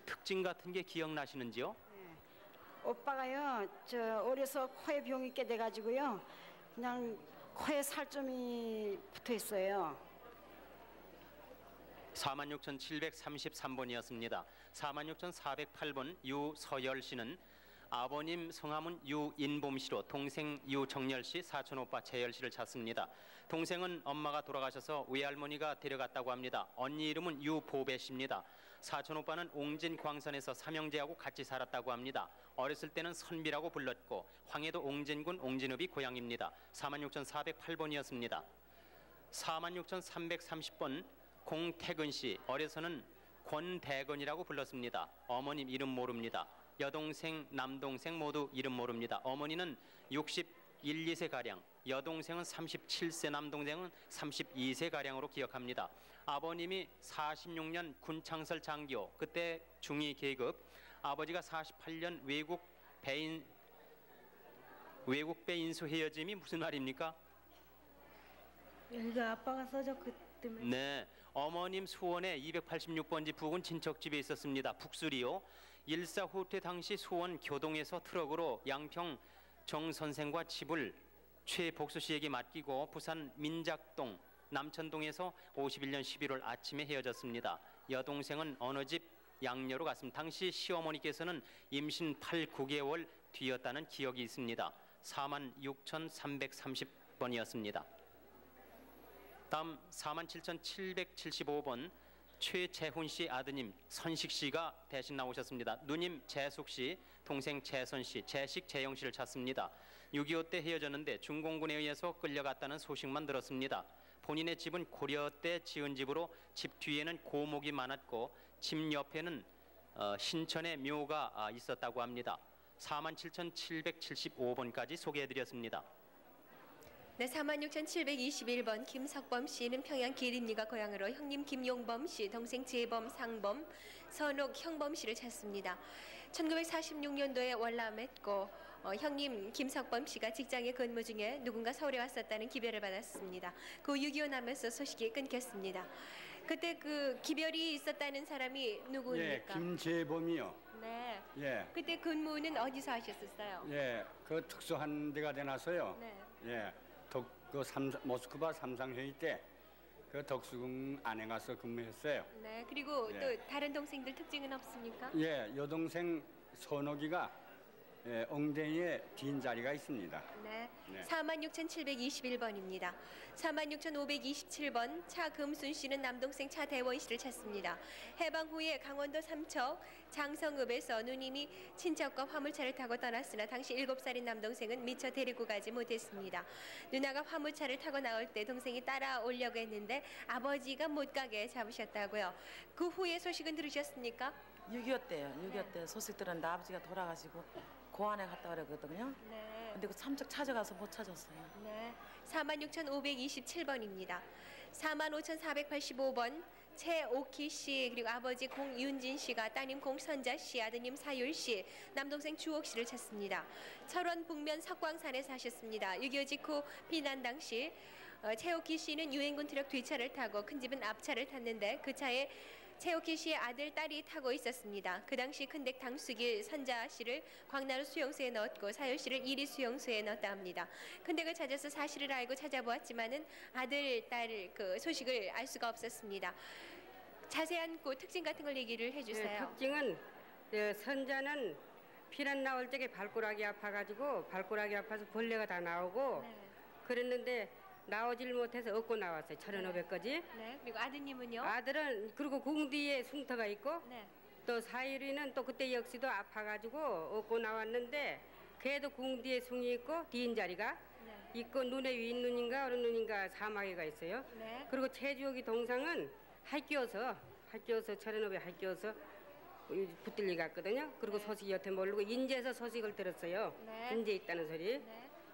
특징 같은 게 기억나시는지요? 네. 오빠가요, 저 어려서 코에 병이 있게 돼가지고요, 그냥 코에 살점이 붙어 있어요. 46,733번이었습니다. 46,408번 유서열 씨는 아버님 성함은 유인봄 씨로 동생 유정열 씨, 사촌 오빠 재열 씨를 찾습니다. 동생은 엄마가 돌아가셔서 외할머니가 데려갔다고 합니다. 언니 이름은 유보배 씨입니다. 사촌 오빠는 옹진 광산에서 삼형제하고 같이 살았다고 합니다. 어렸을 때는 선비라고 불렀고 황해도 옹진군 옹진읍이 고향입니다. 46,408번이었습니다. 46,330번 공태근 씨, 어려서는 권대건이라고 불렀습니다. 어머님 이름 모릅니다. 여동생, 남동생 모두 이름 모릅니다. 어머니는 61, 2세가량, 여동생은 37세, 남동생은 32세가량으로 기억합니다. 아버님이 46년 군창설 장교, 그때 중2 계급, 아버지가 48년 외국배 인수 헤어짐이 무슨 말입니까? 여기가 아빠가 써줬기 때문에. 네, 어머님 수원에 286번지 부근 친척집에 있었습니다. 북수리요. 일사후퇴 당시 수원 교동에서 트럭으로 양평 정 선생과 집을 최복수 씨에게 맡기고 부산 민작동 남천동에서 51년 11월 아침에 헤어졌습니다. 여동생은 어느 집 양녀로 갔습니다. 당시 시어머니께서는 임신 8, 9개월 뒤였다는 기억이 있습니다. 46,330번이었습니다. 다음 47,775번 최재훈 씨 아드님 선식 씨가 대신 나오셨습니다. 누님 재숙 씨, 동생 재선 씨, 재식 재영 씨를 찾습니다. 6.25 때 헤어졌는데 중공군에 의해서 끌려갔다는 소식만 들었습니다. 본인의 집은 고려 때 지은 집으로 집 뒤에는 고목이 많았고 집 옆에는 신천의 묘가 있었다고 합니다. 47,775번까지 소개해드렸습니다. 네, 46,721번 김석범 씨는 평양 기린리가 고향으로 형님 김용범 씨, 동생 재범, 상범, 선옥, 형범 씨를 찾습니다. 1946년도에 월남했고 형님 김석범 씨가 직장에 근무 중에 누군가 서울에 왔었다는 기별을 받았습니다. 그 6.25 남에서 소식이 끊겼습니다. 그때 그 기별이 있었다는 사람이 누구입니까? 예, 김재범이요. 네. 예. 그때 근무는 어디서 하셨었어요? 예, 그 특수한 데가 되나서요. 네. 예, 모스크바 삼상회의 때 그 덕수궁 안에 가서 근무했어요. 네. 그리고 예. 또 다른 동생들 특징은 없습니까? 예, 여동생 선옥이가 엉덩이에 빈 자리가 있습니다. 네. 네. 46,721번입니다. 46,527번 차금순 씨는 남동생 차대원 씨를 찾습니다. 해방 후에 강원도 삼척 장성읍에서 누님이 친척과 화물차를 타고 떠났으나 당시 7살인 남동생은 미처 데리고 가지 못했습니다. 누나가 화물차를 타고 나올 때 동생이 따라오려고 했는데 아버지가 못 가게 잡으셨다고요. 그 후에 소식은 들으셨습니까? 6.25 때요. 6.25 때 소식 들었는데 아버지가 돌아가시고 고안에 갔다 그랬거든요. 네. 근데 그 삼척 찾아가서 못 찾았어요. 네. 46,527번입니다. 45,485번 최옥희 씨 그리고 아버지 공윤진 씨가 따님 공선자 씨, 아드님 사율 씨, 남동생 주옥 씨를 찾습니다. 철원 북면 석광산에 사셨습니다. 6.25 직후 피난 당시 최옥희 씨는 유엔군 트럭 뒷차를 타고 큰집은 앞차를 탔는데 그 차에 최옥희 씨의 아들, 딸이 타고 있었습니다. 그 당시 큰댁 당숙이 선자 씨를 광나루 수용소에 넣었고 사열 씨를 이리 수용소에 넣었다 합니다. 큰댁을 찾아서 사실을 알고 찾아보았지만은 아들, 딸 그 소식을 알 수가 없었습니다. 자세한 그 특징 같은 걸 얘기를 해주세요. 네, 특징은 선자는 피난 나올 적에 발꼬락이 아파가지고 발꼬락이 아파서 벌레가 다 나오고 그랬는데 나오질 못해서 얻고 나왔어요. 1,500까지. 네. 그리고 아드님은요? 아들은 그리고 궁디에 숭터가 있고 네. 또 사유리는 또 그때 역시도 아파가지고 얻고 나왔는데 걔도 궁디에 숭이 있고 뒤인 자리가 있고 눈에 윗눈인가 오른눈인가 사마귀가 있어요. 네. 그리고 최주옥이 동상은 할끼어서 1,500 할끼어서 붙들리 갔거든요. 그리고 소식이 여태 모르고 인제에서 소식을 들었어요. 네. 인제 있다는 소리.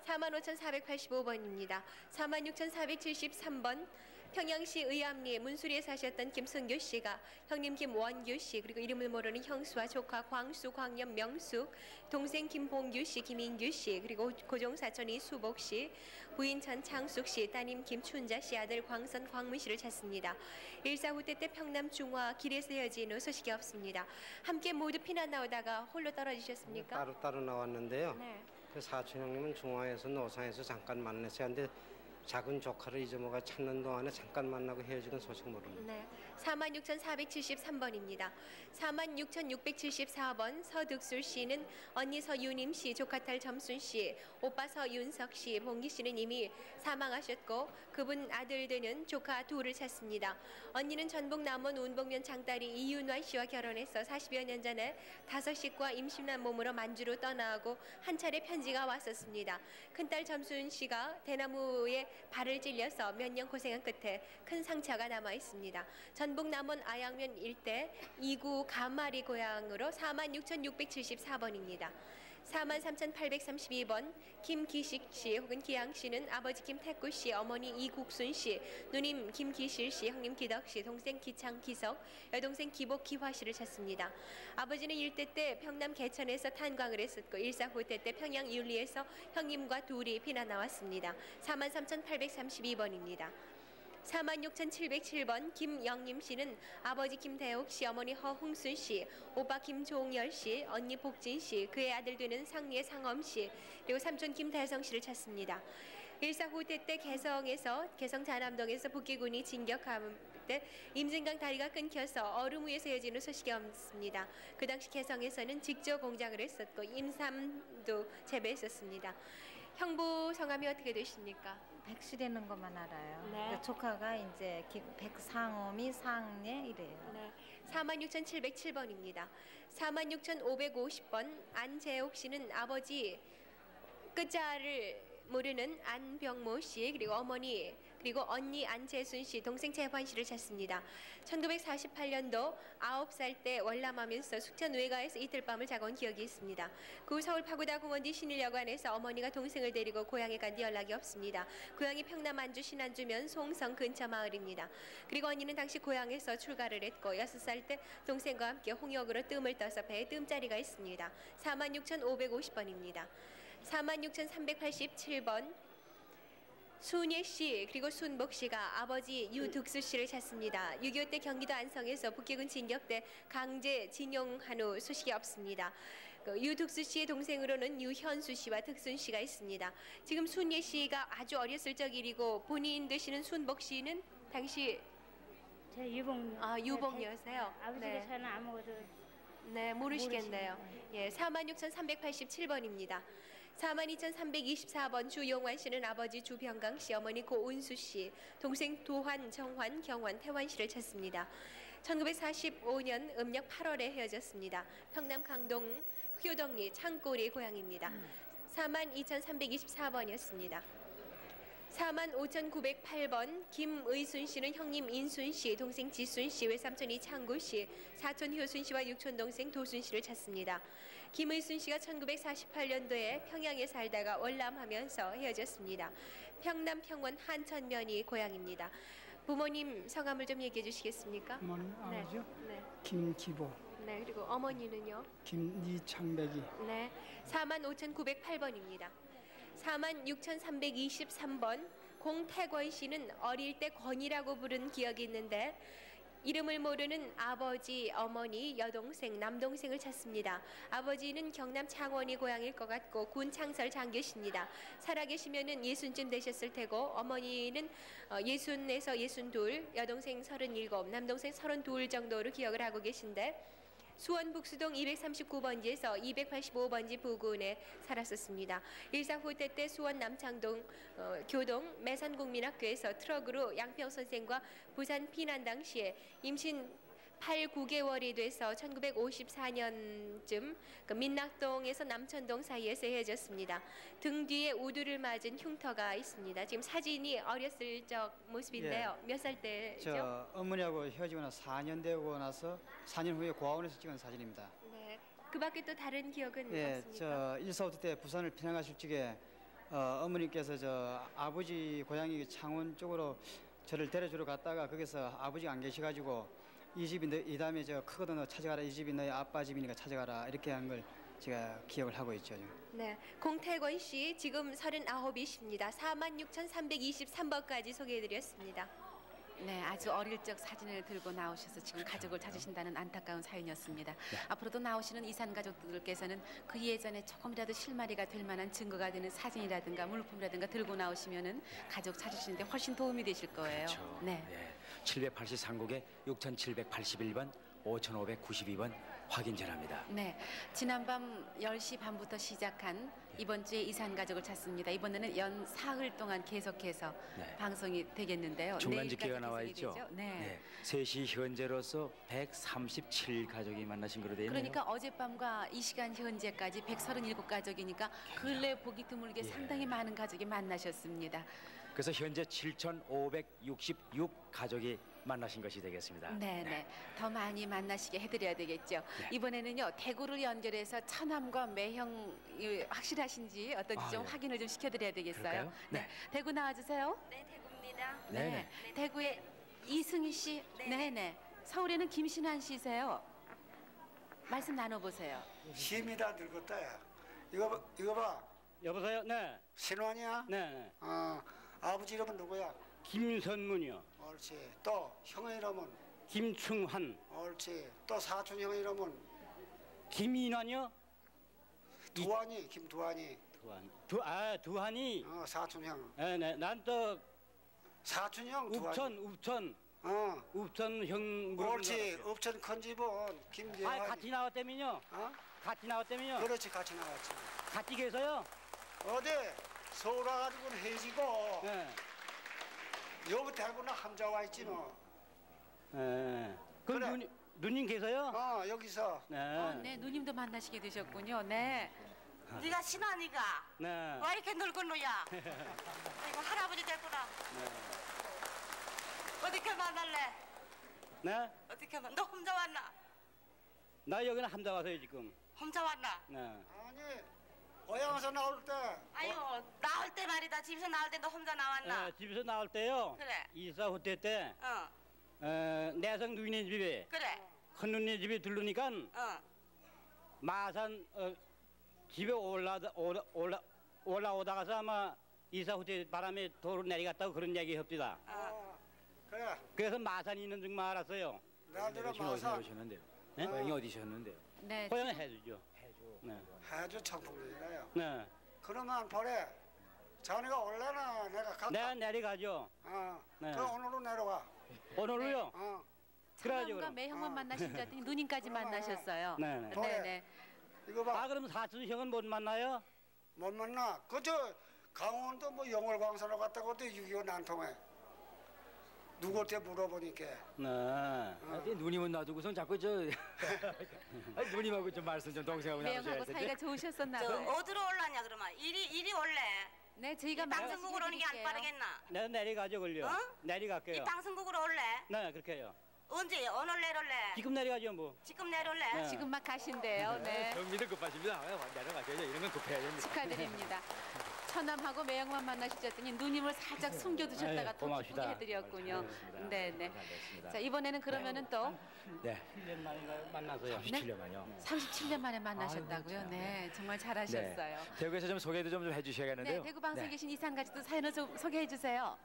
45,485번입니다. 46,473번 평양시 의암리 문수리에 사셨던 김성교 씨가 형님 김원규 씨 그리고 이름을 모르는 형수와 조카 광수, 광염, 명숙, 동생 김봉규 씨, 김인규 씨 그리고 고종 사촌 이수복 씨, 부인 전창숙 씨, 따님 김춘자 씨, 아들 광선, 광문 씨를 찾습니다. 1.4 후퇴 때 평남 중화 길에서 헤어진 후 소식이 없습니다. 함께 모두 피난 나오다가 홀로 떨어지셨습니까? 따로 나왔는데요. 네. 그 사촌 형님은 중화에서 노상에서 잠깐 만났어요. 근데 작은 조카를 잊어먹어 찾는 동안에 잠깐 만나고 헤어지는 소식 모릅니다. 네. 46,473번입니다. 46,674번 서득술 씨는 언니 서유님 씨, 조카딸 점순 씨, 오빠 서윤석 씨, 봉기 씨는 이미 사망하셨고 그분 아들 되는 조카 둘을 찾습니다. 언니는 전북 남원 운봉면 장딸이 이윤화 씨와 결혼해서 40여 년 전에 5식과 임신한 몸으로 만주로 떠나고 한 차례 편지가 왔었습니다. 큰딸 점순 씨가 대나무에 발을 찔려서 몇 년 고생한 끝에 큰 상처가 남아 있습니다. 전북 남원 아양면 일대 2구 가마리 고향으로 46,674번입니다. 43,832번 김기식 씨 혹은 기양 씨는 아버지 김태구 씨, 어머니 이국순 씨, 누님 김기실 씨, 형님 기덕 씨, 동생 기창 기석, 여동생 기복 기화 씨를 찾습니다. 아버지는 일대 때 평남 개천에서 탄광을 했었고 1.4 후퇴 때 평양 윤리에서 형님과 둘이 피난 나왔습니다. 43,832번입니다. 46,707번 김영림 씨는 아버지 김대옥 씨, 어머니 허흥순 씨, 오빠 김종열 씨, 언니 복진 씨, 그의 아들 되는 상리의 상엄 씨, 그리고 삼촌 김대성 씨를 찾습니다. 1.4 후퇴 때 개성 자남동에서 북기군이 진격할 때 임진강 다리가 끊겨서 얼음 위에서 헤어지는 소식이 없습니다. 그 당시 개성에서는 직접 공장을 했었고 임삼도 재배했었습니다. 형부 성함이 어떻게 되십니까? 백수라는 것만 알아요. 네. 그 조카가 이제 백상엄이 상례 이래요. 네. 46,707번입니다. 46,550번 안재옥 씨는 아버지 끝자를 모르는 안병모 씨 그리고 어머니 그리고 언니 안재순 씨, 동생 재환 씨를 찾습니다. 1948년도 9살 때 월남하면서 숙천 외가에서 이틀밤을 자고 온 기억이 있습니다. 그 후 서울 파고다 공원 뒤 신일여관에서 어머니가 동생을 데리고 고향에 간 뒤 연락이 없습니다. 고향이 평남 안주 신안주면 송성 근처 마을입니다. 그리고 언니는 당시 고향에서 출가를 했고 6살 때 동생과 함께 홍역으로 뜸을 떠서 배에 뜸자리가 있습니다. 46,550번입니다. 46,387번 순예 씨 그리고 순복 씨가 아버지 유득수 씨를 찾습니다. 6.25 때 경기도 안성에서 북기군 진격 때 강제 징용한 후 소식이 없습니다. 유득수 씨의 동생으로는 유현수 씨와 득순 씨가 있습니다. 지금 순예 씨가 아주 어렸을 적 일이고 본인 되시는 순복 씨는 당시 제 유봉. 유봉이었어요. 아버지가 네. 저는 아무것도 네, 모르시겠네요. 예, 46,387번입니다. 42,324번 주용환 씨는 아버지 주병강 씨, 어머니 고은수 씨, 동생 도환, 정환, 경환, 태환 씨를 찾습니다. 1945년 음력 8월에 헤어졌습니다. 평남 강동 효덕리 창고리 고향입니다. 42,324번이었습니다. 45,908번 김의순 씨는 형님 인순 씨, 동생 지순 씨, 외삼촌 이창구 씨, 사촌 효순 씨와 육촌 동생 도순 씨를 찾습니다. 김의순 씨가 1948년도에 평양에 살다가 월남하면서 헤어졌습니다. 평남 평원 한천면이 고향입니다. 부모님 성함을 좀 얘기해 주시겠습니까? 어머니 아버지요? 네. 김기보. 네, 그리고 어머니는요? 김이창백이. 네, 45,908번입니다. 46,323번 공태권 씨는 어릴 때 권이라고 부른 기억이 있는데 이름을 모르는 아버지, 어머니, 여동생, 남동생을 찾습니다. 아버지는 경남 창원이 고향일 것 같고 군 창설 장교십니다. 살아계시면은 60쯤 되셨을 테고 어머니는 60에서 62, 여동생 37, 남동생 32 정도로 기억을 하고 계신데 수원 북수동 239번지에서 285번지 부근에 살았었습니다. 일사후퇴 때 수원 남창동 교동 매산국민학교에서 트럭으로 양평 선생과 부산 피난 당시에 임신 8, 9개월이 돼서 1954년쯤 그 민낙동에서 남천동 사이에서 헤어졌습니다. 등 뒤에 우두를 맞은 흉터가 있습니다. 지금 사진이 어렸을 적 모습인데요. 몇 살 때죠? 저 어머니하고 헤어지고 나서 4년 되고 나서 4년 후에 고아원에서 찍은 사진입니다. 네. 그 밖에 또 다른 기억은 예, 없습니까? 저 일사후퇴 때 부산을 피난 가실 적에 어머니께서 저 아버지 고향이 창원 쪽으로 저를 데려주러 갔다가 거기서 아버지가 안 계셔가지고 이 집이 이 다음에 저 크거든 너 찾아가라, 이 집이 너희 아빠 집이니까 찾아가라 이렇게 한 걸 제가 기억을 하고 있죠. 네, 공태권 씨 지금 39이십니다. 46,323번까지 소개해드렸습니다. 네, 아주 어릴 적 사진을 들고 나오셔서 지금 가족을 찾으신다는 안타까운 사연이었습니다. 앞으로도 나오시는 이산 가족들께서는 그 예전에 조금이라도 실마리가 될 만한 증거가 되는 사진이라든가 물품이라든가 들고 나오시면은 가족 찾으시는데 훨씬 도움이 되실 거예요. 그렇죠. 네. 783곡에 6,781번, 5,592번 확인 전합니다. 네, 지난밤 10시 반부터 시작한 이번 주에 이산 가족을 찾습니다. 이번에는 연 사흘 동안 계속해서 방송이 되겠는데요. 중간 집계가 나와 있죠. 네. 3시 현재로서 137 가족이 만나신 거로 되어 있네요. 그러니까 어젯밤과 이 시간 현재까지 137 가족이니까 근래 보기 드물게 상당히 많은 가족이 만나셨습니다. 그래서 현재 7,566 가족이 만나신 것이 되겠습니다. 네. 더 많이 만나시게 해드려야 되겠죠. 이번에는요 대구를 연결해서 처남과 매형이 확실하신지 어떤지 좀 확인을 좀 시켜드려야 되겠어요. 그럴까요? 네. 대구 나와주세요. 네, 대구입니다. 네. 대구의 이승희 씨. 네네. 서울에는 김신환 씨세요. 말씀 나눠보세요. 힘이 다 늙었다. 야. 이거 봐. 여보세요? 네. 신환이야? 네. 아버지 이름은 누구야? 김선문이요. 옳지. 또 형의 이름은? 김충환. 옳지. 또 사촌 형의 이름은? 김인환이요? 두환이. 김두환이. 두환이. 사촌 형. 네네. 난 또 사촌 형 두환이. 읍천. 읍천 형. 옳지. 읍천 큰 집은 김재환이. 같이 나왔다면요. 같이 나왔다면요. 그렇지. 같이 나왔지. 같이 계세요? 어디? 서울 와가지고는 해지고. 네. 여기 대구나 함자 와 있지 너. 네. 그래. 누님 계세요? 여기서. 네. 네, 누님도 만나시게 되셨군요. 네. 네가 신환이가 네. 왜 이렇게 늙은 노야? 이거 할아버지 됐구나. 어떻게 만날래? 네? 어떻게 만? 너 혼자 왔나? 나 여기는 함자 와서요 지금. 혼자 왔나? 네. 아니 고향에서 나올 때. 아유 나올 때 말이다. 집에서 나올 때 너 혼자 나왔나? 집에서 나올 때요. 그래. 이사 후퇴 때. 어. 내성 누이네 집에. 그래. 큰 누이네 집에 들르니까. 마산 집에 올라오다가서 아마 이사 후퇴 바람에 도로 내려갔다고 그런 얘기 합디다. 그래. 그래서 마산이 있는 줄 알았어요. 나들은 어디서 마산. 오셨는데요? 고향이 어디셨는데요? 네. 고향은 해주죠. 네. 해주 청풍리라요. 네. 그러면 보래. 자네가 올라나 내가 갈까? 내가 내려가죠. 그 오늘로 내려와. 오늘로요? 그래가지고 처남과 매형만 만나신 줄 알았더니 누님까지 만나셨어요. 네네. 네네. 이거 봐. 아 그럼 사촌 형은 못 만나요? 못 만나. 그저 강원도 뭐 영월광산으로 갔다고 또 6.25 난통해. 누구한테 물어보니까. 네. 누님은 놔두고선 자꾸 아니, 누님하고 좀 말씀 좀 동생하고 나누셔야 매형하고 텐데. 사이가 좋으셨었나 저 봐요. 어디로 올라냐 그러면 이리 올래. 네, 저희가 방송국으로 오는 게 안 말씀드릴게요. 빠르겠나? 내가 내려가죠 걸려. 어? 내려갈게요. 이 방송국으로 올래. 네 그렇게 해요. 언제 오늘 내려올래? 지금 내려가죠 뭐. 지금 내려올래? 네. 지금 막 가신대요. 네. 경미도 급하십니다. 내려가셔야죠. 이런 건 급해야 됩니다. 축하드립니다. 처남하고 매형만 만나셨더니 누님을 살짝 숨겨두셨다가 아유, 더 고맙습니다. 기쁘게 해드렸군요. 알겠습니다. 네네. 알겠습니다. 자 이번에는 그러면은 또 네. 1년 만에 만나서요. 37년 만요. 37년 만에 만나셨다고요? 네, 정말 잘하셨어요. 대구에서 좀 소개도 좀 해주셔야겠는데요. 네, 대구 방송에 계신 이상가족도 사연을 좀 소개해 주세요.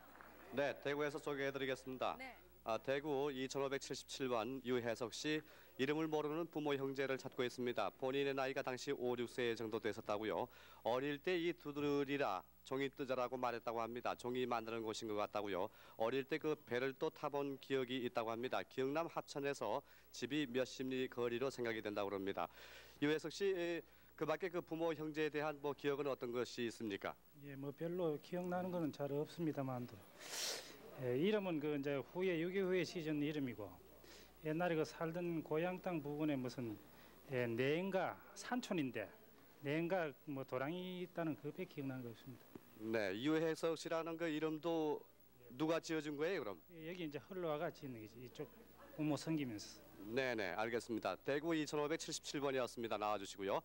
네, 대구에서 소개해드리겠습니다. 네. 대구 2577번 유혜석 씨, 이름을 모르는 부모 형제를 찾고 있습니다. 본인의 나이가 당시 5, 6세 정도 됐었다고요. 어릴 때 이 두드리라 종이 뜨자라고 말했다고 합니다. 종이 만드는 곳인 것 같다고요. 어릴 때 그 배를 또 타본 기억이 있다고 합니다. 경남 하천에서 집이 몇십 리 거리로 생각이 된다고 합니다. 유혜석 씨, 그밖에 그 부모 형제에 대한 뭐 기억은 어떤 것이 있습니까? 예, 뭐 별로 기억나는 거는 잘 없습니다만도 이름은 그 이제 후에 6.25 후에 시즌 이름이고 옛날에 그 살던 고향 땅 부근에 무슨 내인가 산촌인데 내인가 뭐 도랑이 있다는 그밖에 기억나는 거 없습니다. 네, 유혜석 씨라는 그 이름도 누가 지어준 거예요, 그럼? 여기 이제 흘러와가 짓는 거지 이쪽 부모 섬기면서. 네네, 알겠습니다. 대구 2577번이었습니다. 나와주시고요.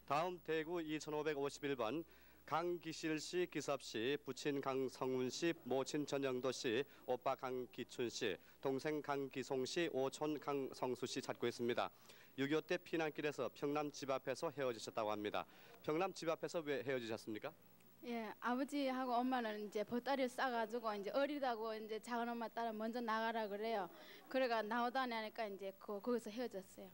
다음 대구 2551번 강기실 씨, 기섭 씨, 부친 강성훈 씨, 모친 전영도 씨, 오빠 강기춘 씨, 동생 강기송 씨, 오촌 강성수 씨 찾고 있습니다. 6.25 때 피난길에서 평남 집 앞에서 헤어지셨다고 합니다. 평남 집 앞에서 왜 헤어지셨습니까? 예, 아버지하고 엄마는 이제 보따리를 싸가지고 이제 어리다고 이제 작은 엄마 따라 먼저 나가라 그래요. 그래가 나오다 나니까 이제 거기서 헤어졌어요.